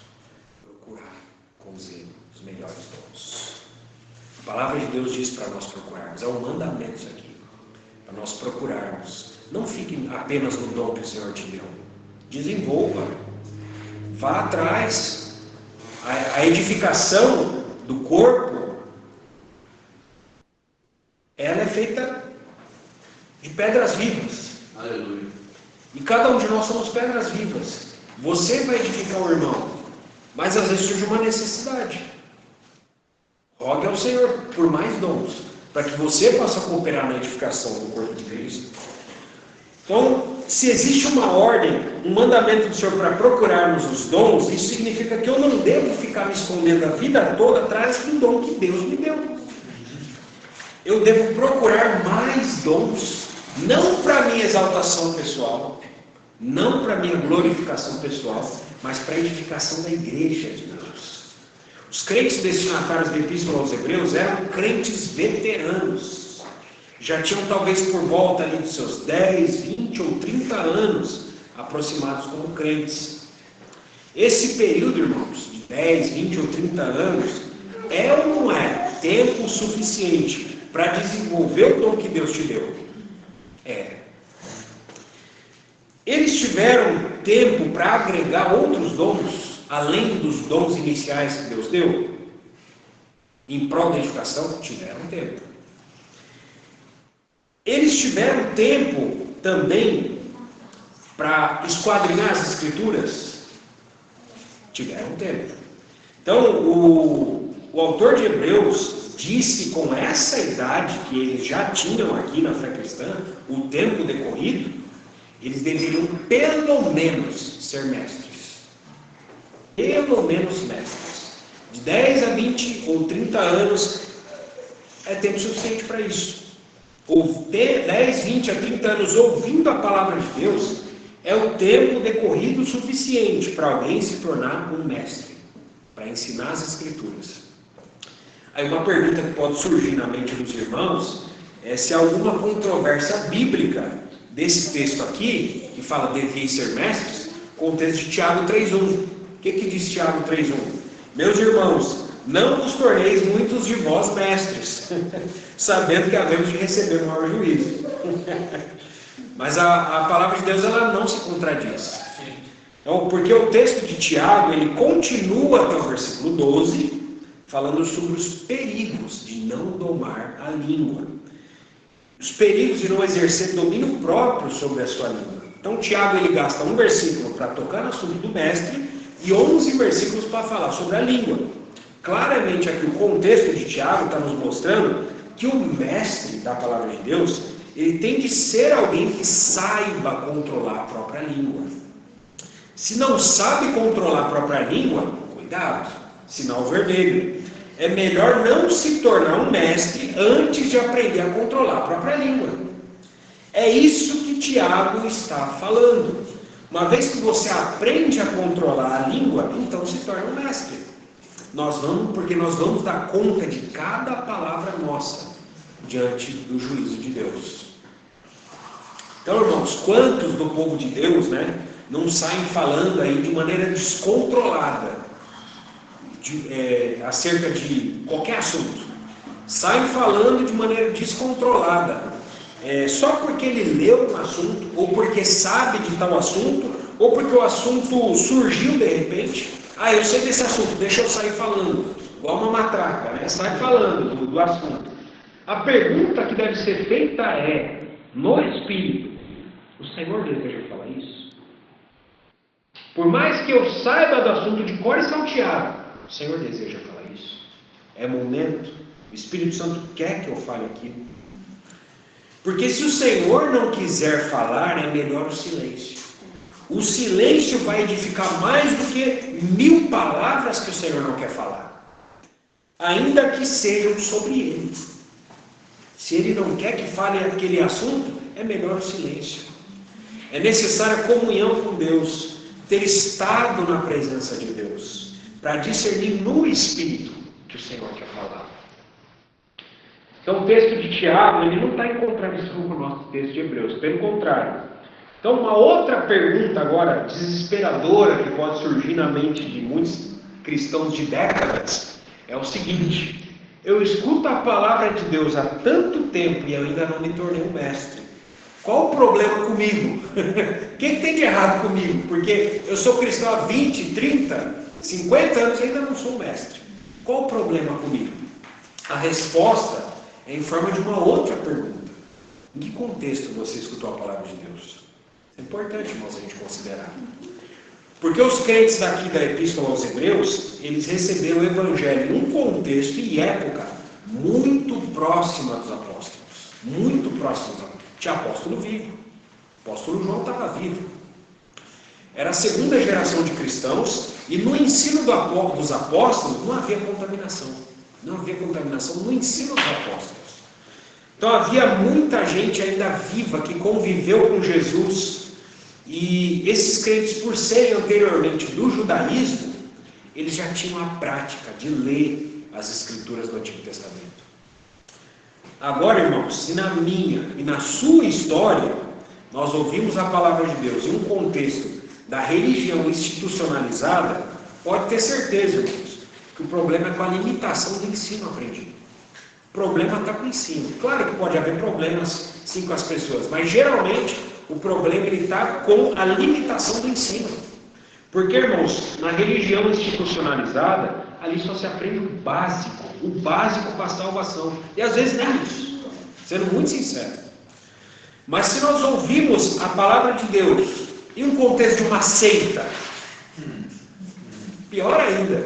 Procurai com zelo os melhores dons. A palavra de Deus diz para nós procurarmos, é um mandamento isso aqui, para nós procurarmos. Não fique apenas no dom que o Senhor te deu, desenvolva, vá atrás. A edificação do corpo, ela é feita de pedras vivas. Aleluia. E cada um de nós somos pedras vivas. Você vai edificar o irmão, mas às vezes surge uma necessidade. Rogue ao Senhor por mais dons, para que você possa cooperar na edificação do corpo de Cristo. Então, se existe uma ordem, um mandamento do Senhor para procurarmos os dons, isso significa que eu não devo ficar me escondendo a vida toda atrás do dom que Deus me deu. Eu devo procurar mais dons, não para minha exaltação pessoal, não para minha glorificação pessoal, mas para a edificação da igreja de Deus. Os crentes destinatários da Epístola aos Hebreus eram crentes veteranos. Já tinham talvez por volta ali dos seus 10, 20 ou 30 anos aproximados como crentes. Esse período, irmãos, de 10, 20 ou 30 anos, é ou não é tempo suficiente para desenvolver o dom que Deus te deu? É. Eles tiveram tempo para agregar outros dons, além dos dons iniciais que Deus deu? Em prol da edificação, tiveram tempo. Eles tiveram tempo também para esquadrinhar as Escrituras? Tiveram tempo. Então, o autor de Hebreus disse, com essa idade que eles já tinham aqui na fé cristã, o tempo decorrido, eles deveriam pelo menos ser mestres. Pelo menos mestres. De 10 a 20 ou 30 anos é tempo suficiente para isso. Ou 10, 20 a 30 anos ouvindo a palavra de Deus é o tempo decorrido suficiente para alguém se tornar um mestre, para ensinar as Escrituras. Aí uma pergunta que pode surgir na mente dos irmãos é se há alguma controvérsia bíblica desse texto aqui, que fala deveis ser mestres, com o texto de Tiago 3:1. O que diz Tiago 3:1? Meus irmãos, não vos torneis muitos de vós mestres, sabendo que havemos de receber maior juízo. Mas a palavra de Deus, ela não se contradiz. Então, porque o texto de Tiago, ele continua até o versículo 12, falando sobre os perigos de não domar a língua. Os perigos de não exercer domínio próprio sobre a sua língua. Então, Tiago, ele gasta um versículo para tocar no assunto do mestre e 11 versículos para falar sobre a língua. Claramente aqui o contexto de Tiago está nos mostrando que o mestre da palavra de Deus, ele tem de ser alguém que saiba controlar a própria língua. Se não sabe controlar a própria língua, cuidado, sinal vermelho. É melhor não se tornar um mestre antes de aprender a controlar a própria língua. É isso que Tiago está falando. Uma vez que você aprende a controlar a língua, então se torna um mestre. Porque nós vamos dar conta de cada palavra nossa diante do juízo de Deus. Então, irmãos, quantos do povo de Deus, não saem falando aí de maneira descontrolada acerca de qualquer assunto? Saem falando de maneira descontrolada, só porque ele leu um assunto, ou porque sabe de tal assunto, ou porque o assunto surgiu de repente. Eu sei desse assunto, deixa eu sair falando. Igual uma matraca, sai falando do assunto. A pergunta que deve ser feita é, no Espírito, o Senhor deseja falar isso? Por mais que eu saiba do assunto de cor e salteado, o Senhor deseja falar isso? É momento, o Espírito Santo quer que eu fale aquilo. Porque se o Senhor não quiser falar, é melhor o silêncio. O silêncio vai edificar mais do que 1000 palavras que o Senhor não quer falar, ainda que sejam sobre ele. Se ele não quer que fale aquele assunto, é melhor o silêncio. É necessária comunhão com Deus, ter estado na presença de Deus, para discernir no Espírito que o Senhor quer falar. Então o texto de Tiago, ele não está em contradição com o nosso texto de Hebreus, pelo contrário. Então uma outra pergunta agora, desesperadora, que pode surgir na mente de muitos cristãos de décadas, é o seguinte: Eu escuto a palavra de Deus há tanto tempo e eu ainda não me tornei um mestre. Qual o problema comigo? O que tem de errado comigo? Porque eu sou cristão há 20, 30, 50 anos e ainda não sou um mestre. Qual o problema comigo? A resposta é em forma de uma outra pergunta. Em que contexto você escutou a palavra de Deus? É importante, irmãos, a gente considerar. Porque os crentes daqui da Epístola aos Hebreus, eles receberam o Evangelho num contexto e época muito próxima dos apóstolos. Muito próxima dos apóstolos. Tinha apóstolo vivo. O apóstolo João estava vivo. Era a segunda geração de cristãos e no ensino dos apóstolos não havia contaminação. Não havia contaminação no ensino dos apóstolos. Então havia muita gente ainda viva que conviveu com Jesus. E esses crentes, por serem anteriormente do judaísmo, eles já tinham a prática de ler as escrituras do Antigo Testamento. Agora, irmãos, se na minha e na sua história nós ouvimos a palavra de Deus em um contexto da religião institucionalizada, pode ter certeza, irmãos, que o problema é com a limitação do ensino aprendido. O problema está com o ensino. Claro que pode haver problemas, sim, com as pessoas, mas geralmente o problema está com a limitação do ensino. Porque, irmãos, na religião institucionalizada, ali só se aprende o básico para a salvação. E às vezes nem isso, sendo muito sincero. Mas se nós ouvirmos a palavra de Deus em um contexto de uma seita, pior ainda.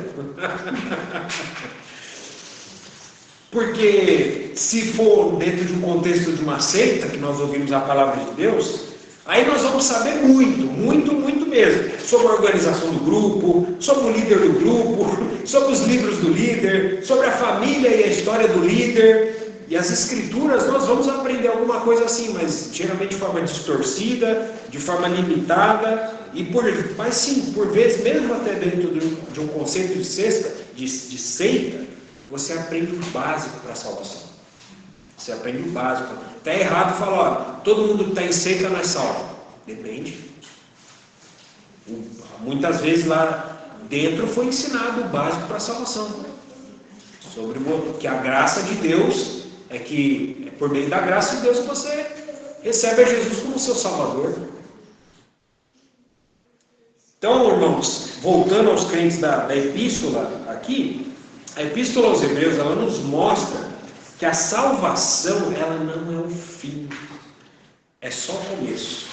Porque se for dentro de um contexto de uma seita, que nós ouvimos a palavra de Deus, aí nós vamos saber muito mesmo, sobre a organização do grupo, sobre o líder do grupo, sobre os livros do líder, sobre a família e a história do líder. E as escrituras nós vamos aprender alguma coisa assim, mas geralmente de forma distorcida, de forma limitada, mas sim, por vezes, mesmo até dentro de um conceito de seita, você aprende o básico para a salvação. Você aprende o básico. Está errado falar, ó, todo mundo que está em seita não é salvo. Depende. Muitas vezes lá dentro foi ensinado o básico para a salvação. Sobre que a graça de Deus é que é por meio da graça de Deus que você recebe a Jesus como seu Salvador. Então, irmãos, voltando aos crentes da epístola aqui, a epístola aos Hebreus, ela nos mostra que a salvação, ela não é o fim, é só o começo.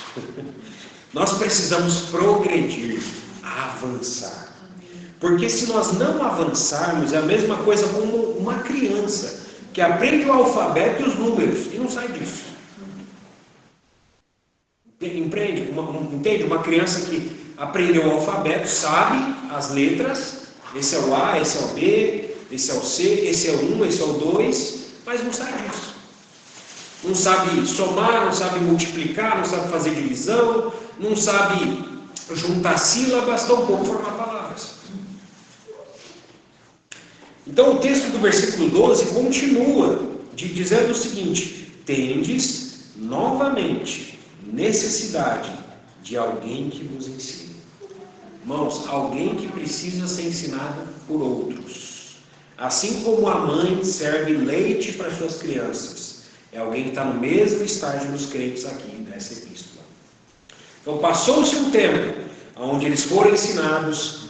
Nós precisamos progredir, avançar. Porque se nós não avançarmos, é a mesma coisa como uma criança que aprende o alfabeto e os números e não sai disso. Entende? Uma criança que aprendeu o alfabeto, sabe as letras, esse é o A, esse é o B, esse é o C, esse é o 1, esse é o 2, mas não sai disso. Não sabe somar, não sabe multiplicar, não sabe fazer divisão, não sabe juntar sílabas, tampouco formar palavras. Então o texto do versículo 12 continua dizendo o seguinte: tendes novamente necessidade de alguém que vos ensine. Irmãos, alguém que precisa ser ensinado por outros. Assim como a mãe serve leite para suas crianças, é alguém que está no mesmo estágio dos crentes aqui nessa epístola. Então passou-se um tempo onde eles foram ensinados.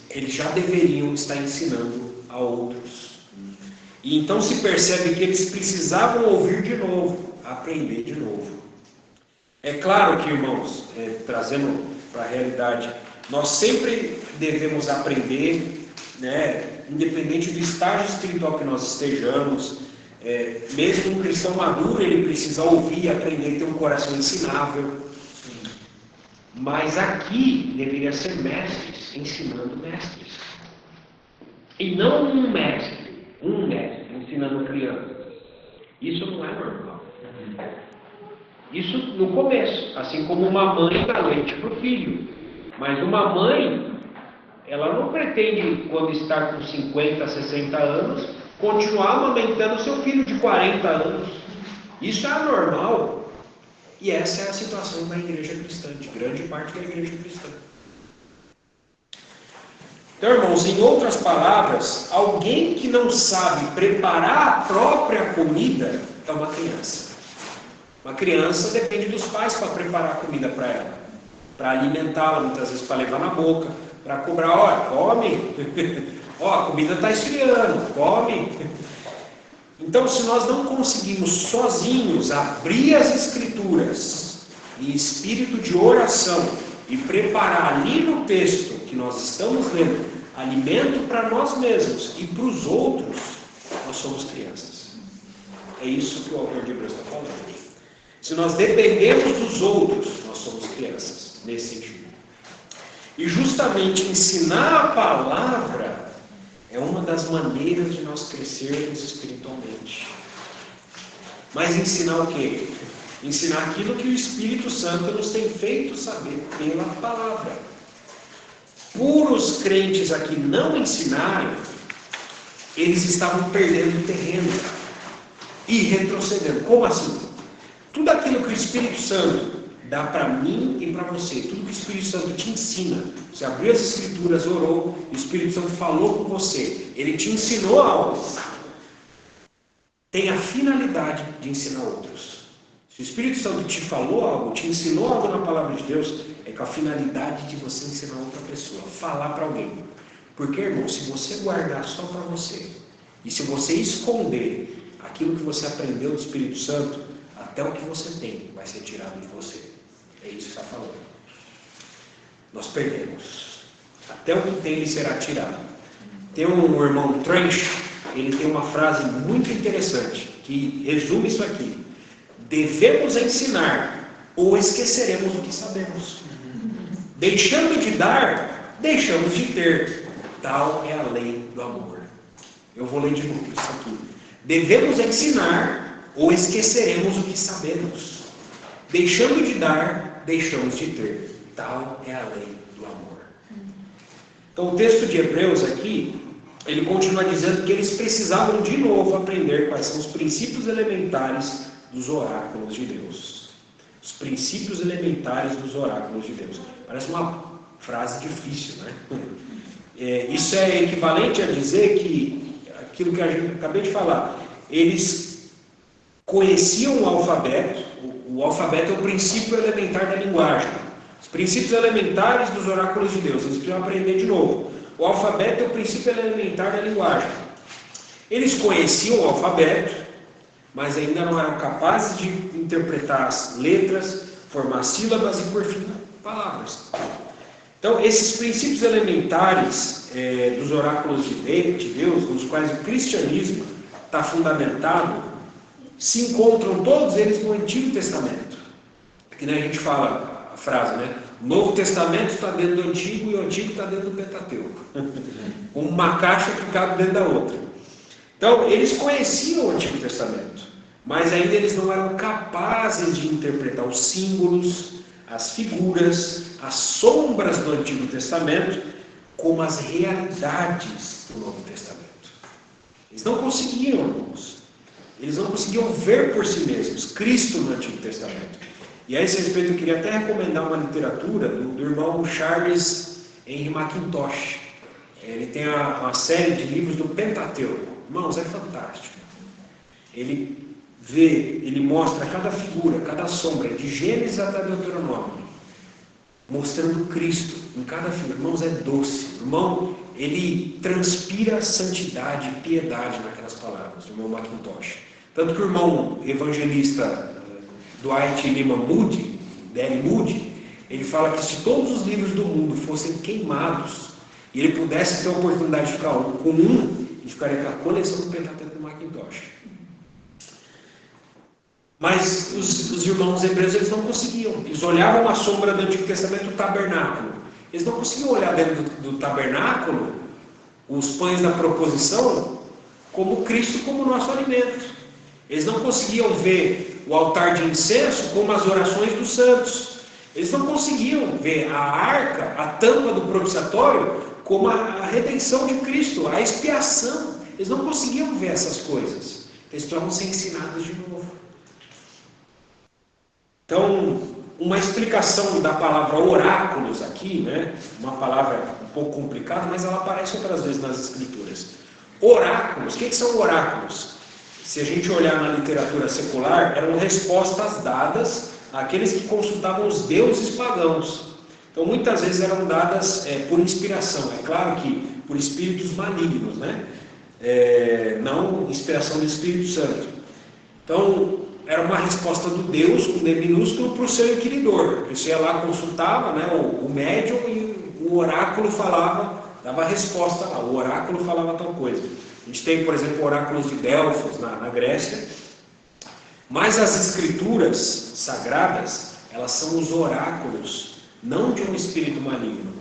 Eles já deveriam estar ensinando a outros. E então se percebe que eles precisavam ouvir de novo, aprender de novo. É claro que, irmãos, trazendo para a realidade, nós sempre devemos aprender, né, independente do estágio espiritual que nós estejamos. Mesmo um cristão maduro, ele precisa ouvir e aprender, ter um coração ensinável. Mas aqui deveria ser mestres ensinando mestres. E não um mestre ensinando crianças. Isso não é normal. Isso no começo, assim como uma mãe dá leite para o filho. Mas uma mãe, ela não pretende, quando está com 50, 60 anos, continuar amamentando seu filho de 40 anos. Isso é anormal. E essa é a situação da igreja cristã, de grande parte da igreja cristã. Então, irmãos, em outras palavras, alguém que não sabe preparar a própria comida é uma criança. Uma criança depende dos pais para preparar a comida para ela, para alimentá-la, muitas vezes para levar na boca, para cobrar, ó, come, ó, a comida está esfriando, come. Então, se nós não conseguimos sozinhos abrir as Escrituras em espírito de oração e preparar ali no texto que nós estamos lendo alimento para nós mesmos e para os outros, nós somos crianças. É isso que o autor de Hebreus está falando. Se nós dependemos dos outros, nós somos crianças, nesse sentido. E justamente ensinar a palavra é uma das maneiras de nós crescermos espiritualmente. Mas ensinar o quê? Ensinar aquilo que o Espírito Santo nos tem feito saber pela palavra. Por os crentes aqui não ensinarem, eles estavam perdendo terreno e retrocedendo. Como assim? Tudo aquilo que o Espírito Santo dá para mim e para você, tudo que o Espírito Santo te ensina, você abriu as Escrituras, orou, o Espírito Santo falou com você, ele te ensinou algo, tem a finalidade de ensinar outros. Se o Espírito Santo te falou algo, te ensinou algo na palavra de Deus, é com a finalidade de você ensinar outra pessoa, falar para alguém. Porque, irmão, se você guardar só para você, e se você esconder aquilo que você aprendeu do Espírito Santo, até o que você tem vai ser tirado de você. É isso que está falando. Nós perdemos. Até o que tem lhe será tirado. Tem um irmão Trench, ele tem uma frase muito interessante, que resume isso aqui. Devemos ensinar, ou esqueceremos o que sabemos. Deixando de dar, deixamos de ter. Tal é a lei do amor. Eu vou ler de novo isso aqui. Devemos ensinar, ou esqueceremos o que sabemos. Deixando de dar, deixamos de ter. Tal é a lei do amor. Então o texto de Hebreus aqui, ele continua dizendo que eles precisavam de novo aprender quais são os princípios elementares dos oráculos de Deus. Os princípios elementares dos oráculos de Deus. Parece uma frase difícil, né? Isso é equivalente a dizer que, aquilo que eu acabei de falar, eles conheciam o alfabeto. O alfabeto é o princípio elementar da linguagem. Os princípios elementares dos oráculos de Deus. Eles precisam aprender de novo. O alfabeto é o princípio elementar da linguagem. Eles conheciam o alfabeto, mas ainda não eram capazes de interpretar as letras, formar sílabas e, por fim, palavras. Então, esses princípios elementares dos oráculos de Deus, nos quais o cristianismo está fundamentado, se encontram todos eles no Antigo Testamento. Que nem a gente fala a frase, né? O Novo Testamento está dentro do Antigo e o Antigo está dentro do Pentateuco. Uma caixa que cabe dentro da outra. Então, eles conheciam o Antigo Testamento, mas ainda eles não eram capazes de interpretar os símbolos, as figuras, as sombras do Antigo Testamento como as realidades do Novo Testamento. Eles não conseguiam, irmãos. Eles não conseguiam ver por si mesmos Cristo no Antigo Testamento. E a esse respeito eu queria até recomendar uma literatura do irmão Charles Henry Mackintosh. Ele tem uma série de livros do Pentateuco. Irmãos, é fantástico. Ele mostra cada figura, cada sombra, de Gênesis até Deuteronômio, mostrando Cristo em cada figura. Irmãos, é doce. Irmão, ele transpira santidade e piedade naquelas palavras, o irmão Mackintosh. Tanto que o irmão evangelista Dwight Lyman Moody, D.L. Moody, ele fala que se todos os livros do mundo fossem queimados e ele pudesse ter a oportunidade de ficar com um, ele ficaria com a coleção do Pentateuco do Mackintosh. Mas os irmãos hebreus, eles não conseguiam. Eles olhavam a sombra do Antigo Testamento, o tabernáculo. Eles não conseguiam olhar dentro do tabernáculo os pães da proposição como Cristo, como nosso alimento. Eles não conseguiam ver o altar de incenso como as orações dos santos. Eles não conseguiam ver a arca, a tampa do propiciatório, como a redenção de Cristo, a expiação. Eles não conseguiam ver essas coisas. Eles precisavam ser ensinados de novo. Então, uma explicação da palavra oráculo oráculos aqui, né? Uma palavra um pouco complicada, mas ela aparece outras vezes nas Escrituras. Oráculos, o que são oráculos? Se a gente olhar na literatura secular, eram respostas dadas àqueles que consultavam os deuses pagãos. Então, muitas vezes eram dadas por inspiração. É claro que por espíritos malignos, né? Não inspiração do Espírito Santo. Então, era uma resposta do Deus, com D minúsculo, para o seu inquiridor. Você ia lá, consultava, né, o médium, e o oráculo falava, dava a resposta lá. O oráculo falava tal coisa. A gente tem, por exemplo, oráculos de Delfos na Grécia. Mas as escrituras sagradas, elas são os oráculos, não de um espírito maligno,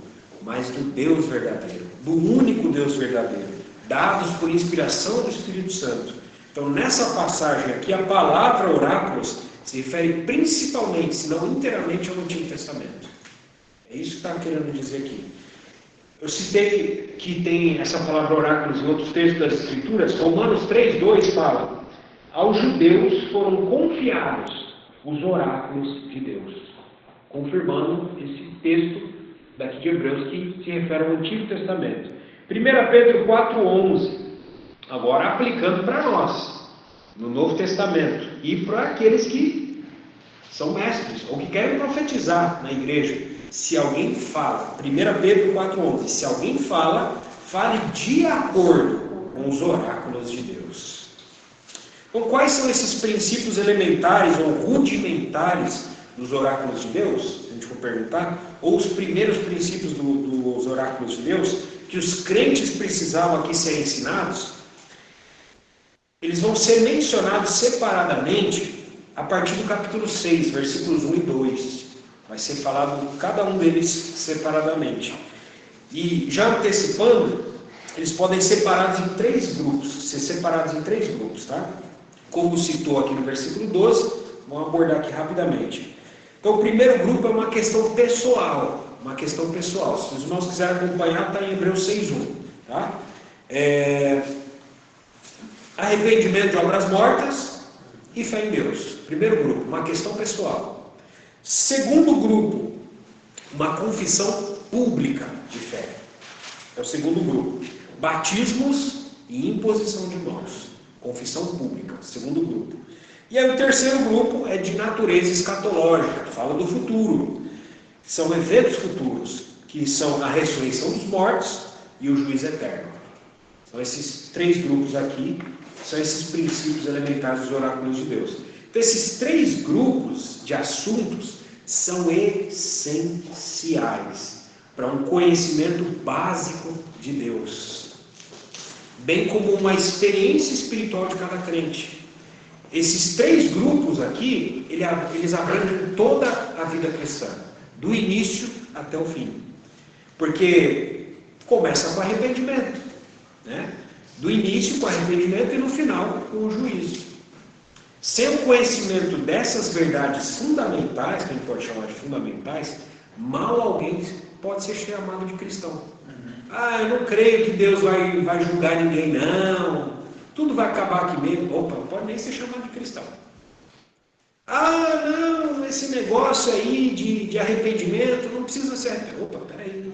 mas do Deus verdadeiro, do único Deus verdadeiro, dados por inspiração do Espírito Santo. Então, nessa passagem aqui, a palavra oráculos se refere principalmente, se não inteiramente, ao Antigo Testamento. É isso que está querendo dizer aqui. Eu citei que tem essa palavra oráculos em outros textos das Escrituras. Romanos 3:2 fala: aos judeus foram confiados os oráculos de Deus, confirmando esse texto daqui de Hebreus que se refere ao Antigo Testamento. 1 Pedro 4:11, agora aplicando para nós, no Novo Testamento, e para aqueles que são mestres, ou que querem profetizar na igreja. Se alguém fala, 1 Pedro 4:11, se alguém fala, fale de acordo com os oráculos de Deus. Então, quais são esses princípios elementares ou rudimentares dos oráculos de Deus? Se a gente for perguntar, ou os primeiros princípios dos oráculos de Deus, que os crentes precisavam aqui ser ensinados, eles vão ser mencionados separadamente a partir do capítulo 6, versículos 1 e 2. Vai ser falado cada um deles separadamente. E já antecipando, eles podem ser separados em três grupos, tá? Como citou aqui no versículo 12, vamos abordar aqui rapidamente. Então, o primeiro grupo é uma questão pessoal. Se os irmãos quiserem acompanhar, está em Hebreus 6:1, tá? Arrependimento de obras mortas e fé em Deus. Primeiro grupo, uma questão pessoal. Segundo grupo, uma confissão pública de fé. É o segundo grupo. Batismos e imposição de mãos. Confissão pública, segundo grupo. E aí o terceiro grupo é de natureza escatológica, fala do futuro. São eventos futuros, que são a ressurreição dos mortos e o juízo eterno. Então esses três grupos aqui são esses princípios elementares dos oráculos de Deus. Então esses três grupos de assuntos são essenciais para um conhecimento básico de Deus, bem como uma experiência espiritual de cada crente. Esses três grupos aqui, eles abrangem toda a vida cristã, do início até o fim. Porque começa com arrependimento, né? Do início com arrependimento e no final com o juízo. Sem o conhecimento dessas verdades fundamentais, que a gente pode chamar de fundamentais, mal alguém pode ser chamado de cristão. Eu não creio que Deus vai julgar ninguém, não. Tudo vai acabar aqui mesmo. Opa, não pode nem ser chamado de cristão. Não, esse negócio aí de arrependimento não precisa ser. Opa, peraí.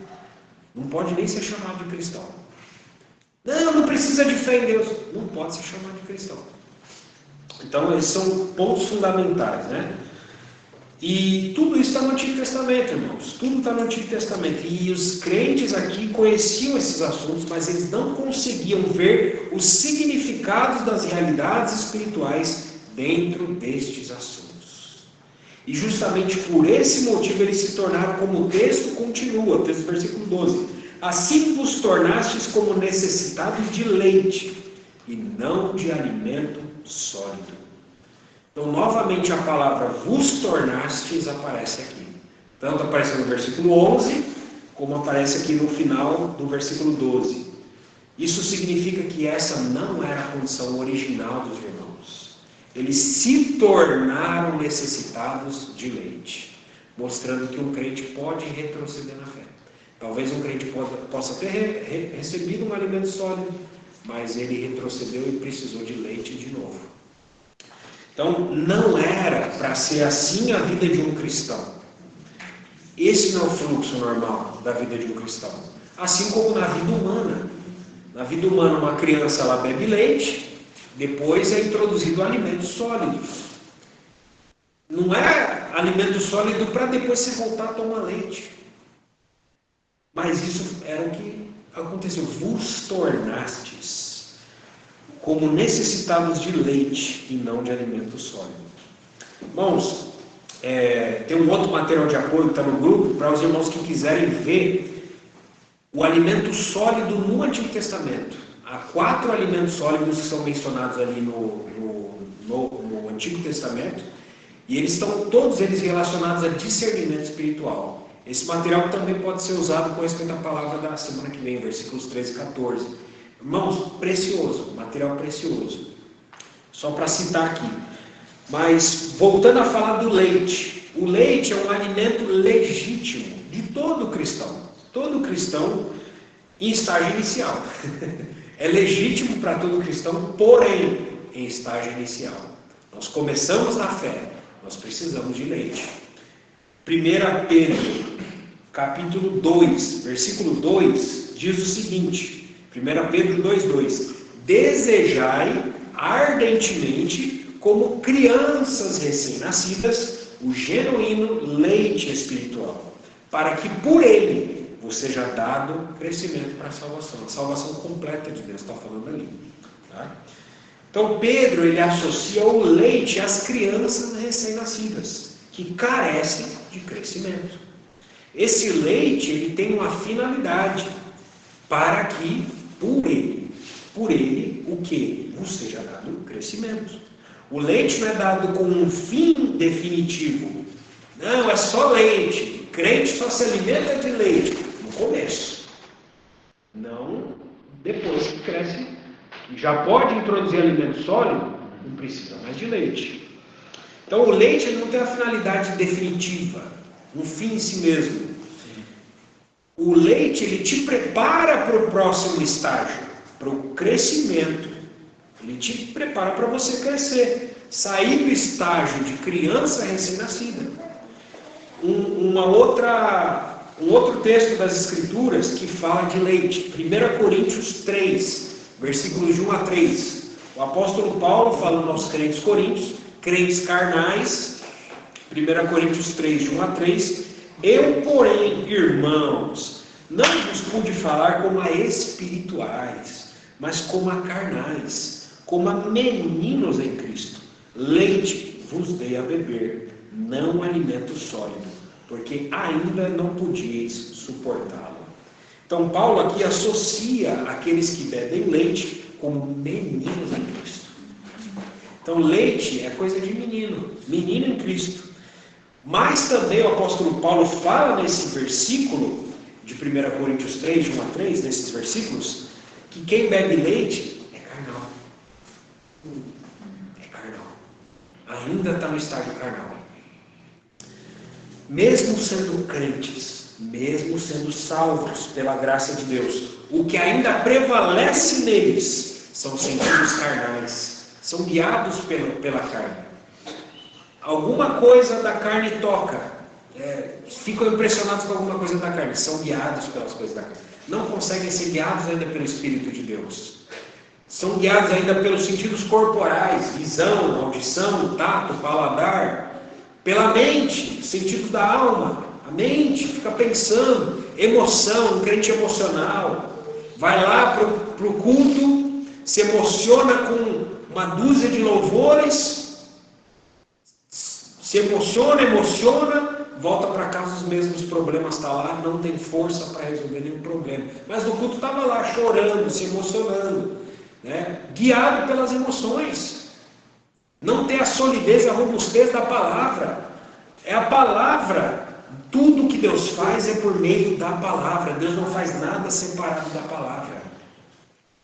Não pode nem ser chamado de cristão. Não precisa de fé em Deus. Não pode ser chamado de cristão. Então, esses são pontos fundamentais, né? E tudo isso está no Antigo Testamento, irmãos. Tudo está no Antigo Testamento. E os crentes aqui conheciam esses assuntos, mas eles não conseguiam ver os significados das realidades espirituais dentro destes assuntos. E justamente por esse motivo eles se tornaram, como o texto continua, o texto do versículo 12. Assim vos tornastes como necessitados de leite, e não de alimento sólido. Então, novamente, a palavra vos tornastes aparece aqui. Tanto aparece no versículo 11, como aparece aqui no final do versículo 12. Isso significa que essa não era a condição original dos irmãos. Eles se tornaram necessitados de leite, mostrando que um crente pode retroceder na fé. Talvez um crente possa ter recebido um alimento sólido, mas ele retrocedeu e precisou de leite de novo. Então, não era para ser assim a vida de um cristão. Esse não é o fluxo normal da vida de um cristão. Assim como na vida humana. Na vida humana, uma criança ela bebe leite, depois é introduzido alimentos sólidos. Não é alimento sólido para depois você voltar a tomar leite. Mas isso era o que aconteceu. Vos tornastes como necessitados de leite e não de alimento sólido. Irmãos, tem um outro material de apoio que está no grupo, para os irmãos que quiserem ver o alimento sólido no Antigo Testamento. Há 4 alimentos sólidos que são mencionados ali no Antigo Testamento, e eles estão todos eles relacionados a discernimento espiritual. Esse material também pode ser usado com respeito à palavra da semana que vem, versículos 13 e 14. Irmãos, precioso, material precioso. Só para citar aqui. Mas, voltando a falar do leite. O leite é um alimento legítimo de todo cristão. Todo cristão em estágio inicial. É legítimo para todo cristão, porém, em estágio inicial. Nós começamos na fé, nós precisamos de leite. 1 Pedro, capítulo 2, versículo 2, diz o seguinte, 1 Pedro 2,2: desejai ardentemente, como crianças recém-nascidas, o genuíno leite espiritual, para que por ele vos seja dado crescimento para a salvação completa de Deus, está falando ali. Tá? Então Pedro, ele associa o leite às crianças recém-nascidas, que carecem de crescimento. Esse leite, ele tem uma finalidade, para que por ele, o que? Vos seja dado crescimento. O leite não é dado com um fim definitivo. Não, é só leite. Crente só se alimenta de leite. No começo. Não depois que cresce. Já pode introduzir alimento sólido, não precisa mais de leite. Então o leite ele não tem a finalidade definitiva, um fim em si mesmo. O leite ele te prepara para o próximo estágio, para o crescimento. Ele te prepara para você crescer, sair do estágio de criança recém-nascida. Um outro texto das Escrituras que fala de leite, 1 Coríntios 3, versículos de 1 a 3. O apóstolo Paulo falando aos crentes coríntios, crentes carnais, 1 Coríntios 3, de 1 a 3. Eu, porém, irmãos, não vos pude falar como a espirituais, mas como a carnais, como a meninos em Cristo. Leite vos dei a beber, não alimento sólido, porque ainda não podíeis suportá-lo. Então Paulo aqui associa aqueles que bebem leite como meninos em Cristo. Então leite é coisa de menino em Cristo. Mas também o apóstolo Paulo fala nesse versículo de 1 Coríntios 3, de 1 a 3, nesses versículos, que quem bebe leite é carnal. É carnal. Ainda está no estágio carnal. Mesmo sendo crentes, mesmo sendo salvos pela graça de Deus, o que ainda prevalece neles são sentidos carnais, são guiados pela carne. Alguma coisa da carne toca, ficam impressionados com alguma coisa da carne, são guiados pelas coisas da carne. Não conseguem ser guiados ainda pelo Espírito de Deus. São guiados ainda pelos sentidos corporais, visão, audição, tato, paladar, pela mente, sentido da alma. A mente fica pensando, emoção, um crente emocional. Vai lá para o culto, se emociona com uma dúzia de louvores, se emociona, volta para casa, os mesmos problemas estão lá, não tem força para resolver nenhum problema. Mas no culto estava lá chorando, se emocionando, né? Guiado pelas emoções. Não tem a solidez e a robustez da palavra. É a palavra. Tudo que Deus faz é por meio da palavra. Deus não faz nada separado da palavra.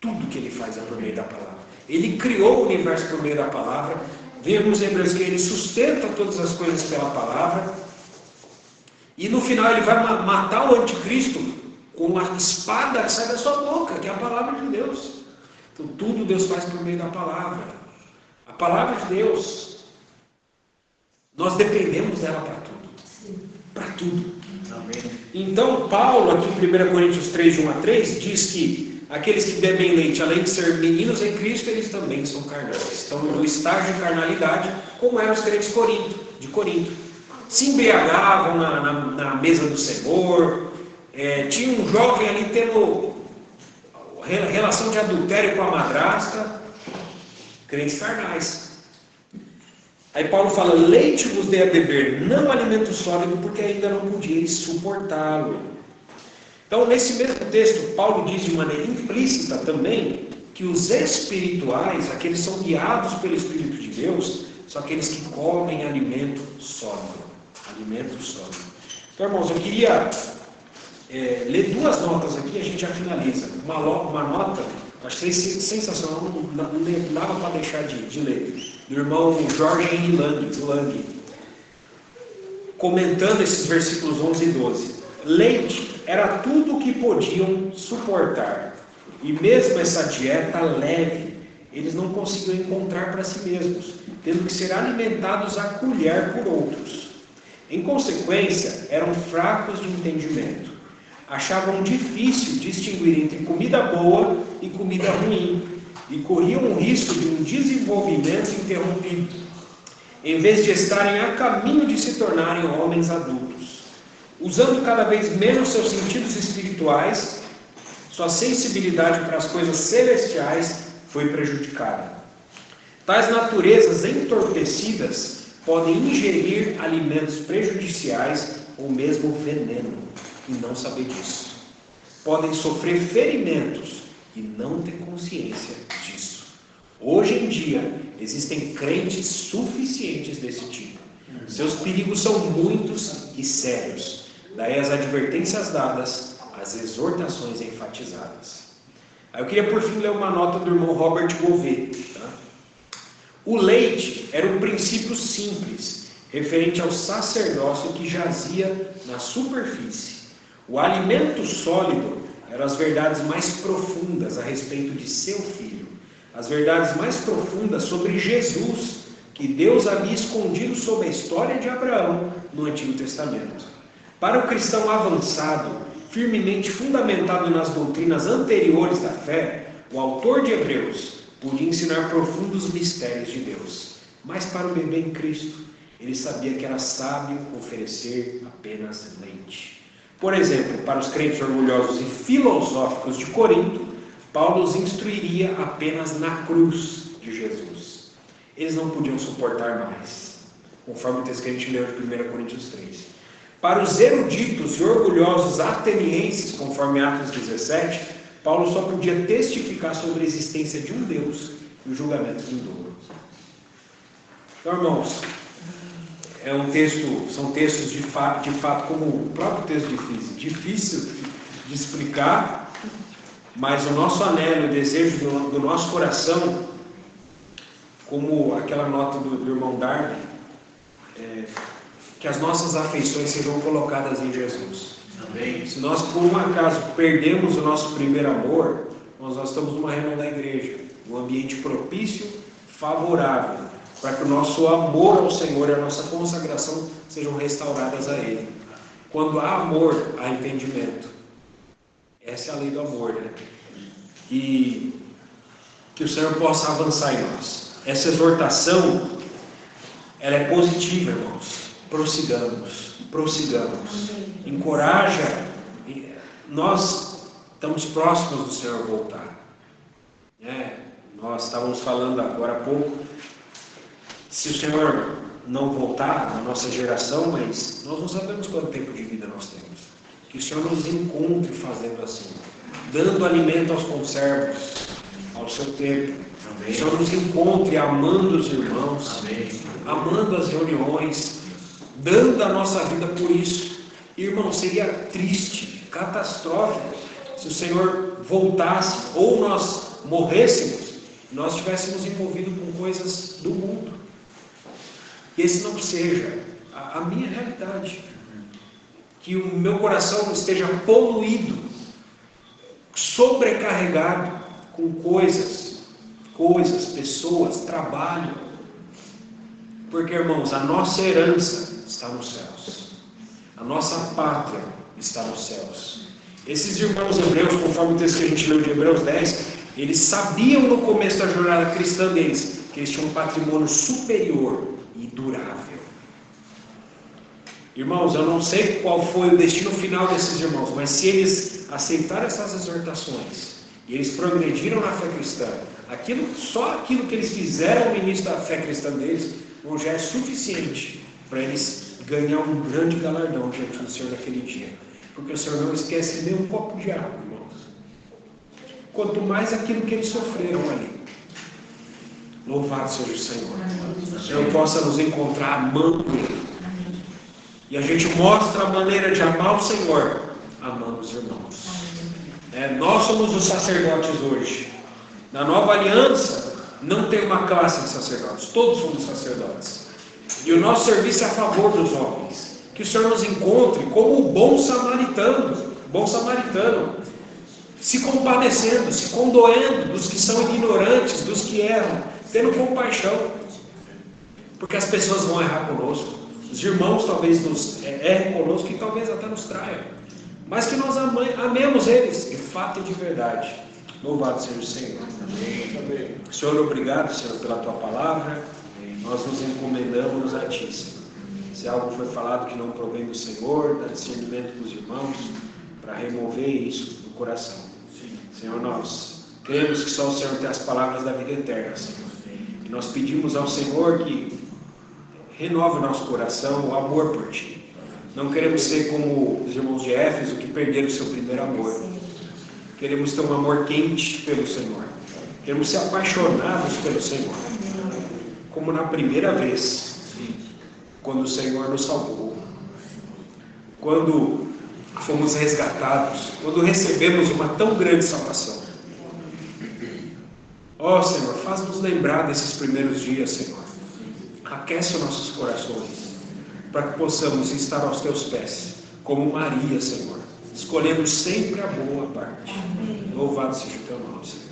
Tudo que Ele faz é por meio da palavra. Ele criou o universo por meio da palavra. Vemos em Hebreus que Ele sustenta todas as coisas pela palavra. E no final Ele vai matar o anticristo com uma espada que sai da sua boca, que é a palavra de Deus. Então tudo Deus faz por meio da palavra. A palavra de Deus, nós dependemos dela para tudo. Para tudo. Amém. Então, Paulo, aqui em 1 Coríntios 3, de 1 a 3, diz que aqueles que bebem leite, além de ser meninos em Cristo, eles também são carnais. Estão no estágio de carnalidade, como eram os crentes de Corinto. Se embriagavam na mesa do Senhor. Tinha um jovem ali tendo relação de adultério com a madrasta. Crentes carnais. Aí Paulo fala: leite vos dei a beber, não alimento sólido, porque ainda não podíeis suportá-lo. Então, nesse mesmo texto, Paulo diz de maneira implícita também que os espirituais, aqueles que são guiados pelo Espírito de Deus, são aqueles que comem alimento sólido. Alimento sólido. Então, irmãos, eu queria ler duas notas aqui e a gente já finaliza. Uma nota, achei sensacional, não dava para deixar de ler, do irmão Jorge Henry Lang, comentando esses versículos 11 e 12. Leite era tudo o que podiam suportar, e mesmo essa dieta leve, eles não conseguiam encontrar para si mesmos, tendo que ser alimentados a colher por outros. Em consequência, eram fracos de entendimento. Achavam difícil distinguir entre comida boa e comida ruim, e corriam o risco de um desenvolvimento interrompido, em vez de estarem a caminho de se tornarem homens adultos. Usando cada vez menos seus sentidos espirituais, sua sensibilidade para as coisas celestiais foi prejudicada. Tais naturezas entorpecidas podem ingerir alimentos prejudiciais ou mesmo veneno e não saber disso. Podem sofrer ferimentos e não ter consciência disso. Hoje em dia, existem crentes suficientes desse tipo. Seus perigos são muitos e sérios. Daí as advertências dadas, as exortações enfatizadas. Aí eu queria por fim ler uma nota do irmão Robert Gouveia. Tá? O leite era um princípio simples, referente ao sacerdócio que jazia na superfície. O alimento sólido eram as verdades mais profundas a respeito de seu filho, as verdades mais profundas sobre Jesus, que Deus havia escondido sob a história de Abraão no Antigo Testamento. Para o cristão avançado, firmemente fundamentado nas doutrinas anteriores da fé, o autor de Hebreus podia ensinar profundos mistérios de Deus. Mas para o bebê em Cristo, ele sabia que era sábio oferecer apenas leite. Por exemplo, para os crentes orgulhosos e filosóficos de Corinto, Paulo os instruiria apenas na cruz de Jesus. Eles não podiam suportar mais, conforme o texto que a gente leu de 1 Coríntios 3. Para os eruditos e orgulhosos atenienses, conforme Atos 17, Paulo só podia testificar sobre a existência de um Deus e o julgamento vindouro. Então, irmãos, são textos de fato, como o próprio texto difícil de explicar, mas o nosso anelo, o desejo do nosso coração, como aquela nota do irmão Darby, que as nossas afeições sejam colocadas em Jesus. Amém. Se nós, por um acaso, perdemos o nosso primeiro amor, nós estamos numa reunião da igreja, um ambiente propício, favorável, para que o nosso amor ao Senhor e a nossa consagração sejam restauradas a Ele. Quando há amor, há entendimento. Essa é a lei do amor, né? E que o Senhor possa avançar em nós. Essa exortação, ela é positiva, irmãos. Prossigamos. Encoraja. Nós estamos próximos do Senhor voltar. Nós estávamos falando agora há pouco, se o Senhor não voltar na nossa geração, mas nós não sabemos quanto tempo de vida nós temos. Que o Senhor nos encontre fazendo assim, dando alimento aos conservos, ao seu tempo. Amém. Que o Senhor nos encontre amando os irmãos. Amém. Amando as reuniões, dando a nossa vida por isso. Irmão, seria triste, catastrófico, se o Senhor voltasse ou nós morrêssemos, nós estivéssemos envolvidos com coisas do mundo. Que esse não seja a minha realidade. Que o meu coração esteja poluído, sobrecarregado com coisas, pessoas, trabalho. Porque, irmãos, a nossa herança está nos céus. A nossa pátria está nos céus. Esses irmãos hebreus, conforme o texto que a gente leu de Hebreus 10, eles sabiam no começo da jornada cristã deles que eles tinham um patrimônio superior e durável. Irmãos, eu não sei qual foi o destino final desses irmãos, mas se eles aceitaram essas exortações e eles progrediram na fé cristã, só aquilo que eles fizeram no início da fé cristã deles, já é suficiente para eles ganhar um grande galardão diante do Senhor naquele dia. Porque o Senhor não esquece nem um copo de água, irmãos. Quanto mais aquilo que eles sofreram ali. Louvado seja o Senhor. O Senhor possa nos encontrar amando Ele. E a gente mostra a maneira de amar o Senhor, amando os irmãos. Nós somos os sacerdotes hoje. Na nova aliança, não tem uma classe de sacerdotes. Todos somos sacerdotes. E o nosso serviço é a favor dos homens. Que o Senhor nos encontre como o bom samaritano, se compadecendo, se condoendo dos que são ignorantes, dos que erram, tendo compaixão, porque as pessoas vão errar conosco, os irmãos talvez nos errem conosco e talvez até nos traiam, mas que nós amemos eles de fato e de verdade. Louvado seja o Senhor. Amém. Senhor, obrigado, Senhor, pela tua palavra. Nós nos encomendamos a ti, Senhor. Se algo foi falado que não provém do Senhor, dá discernimento para os irmãos, para remover isso do coração. Senhor, nós cremos que só o Senhor tem as palavras da vida eterna, Senhor. E nós pedimos ao Senhor que renove o nosso coração, o amor por Ti. Não queremos ser como os irmãos de Éfeso que perderam o seu primeiro amor. Queremos ter um amor quente pelo Senhor. Queremos ser apaixonados pelo Senhor. Como na primeira vez, quando o Senhor nos salvou, quando fomos resgatados, quando recebemos uma tão grande salvação. Ó Senhor, faz-nos lembrar desses primeiros dias, Senhor. Aquece os nossos corações, para que possamos estar aos Teus pés, como Maria, Senhor, escolhendo sempre a boa parte. Louvado seja o Teu nome, Senhor.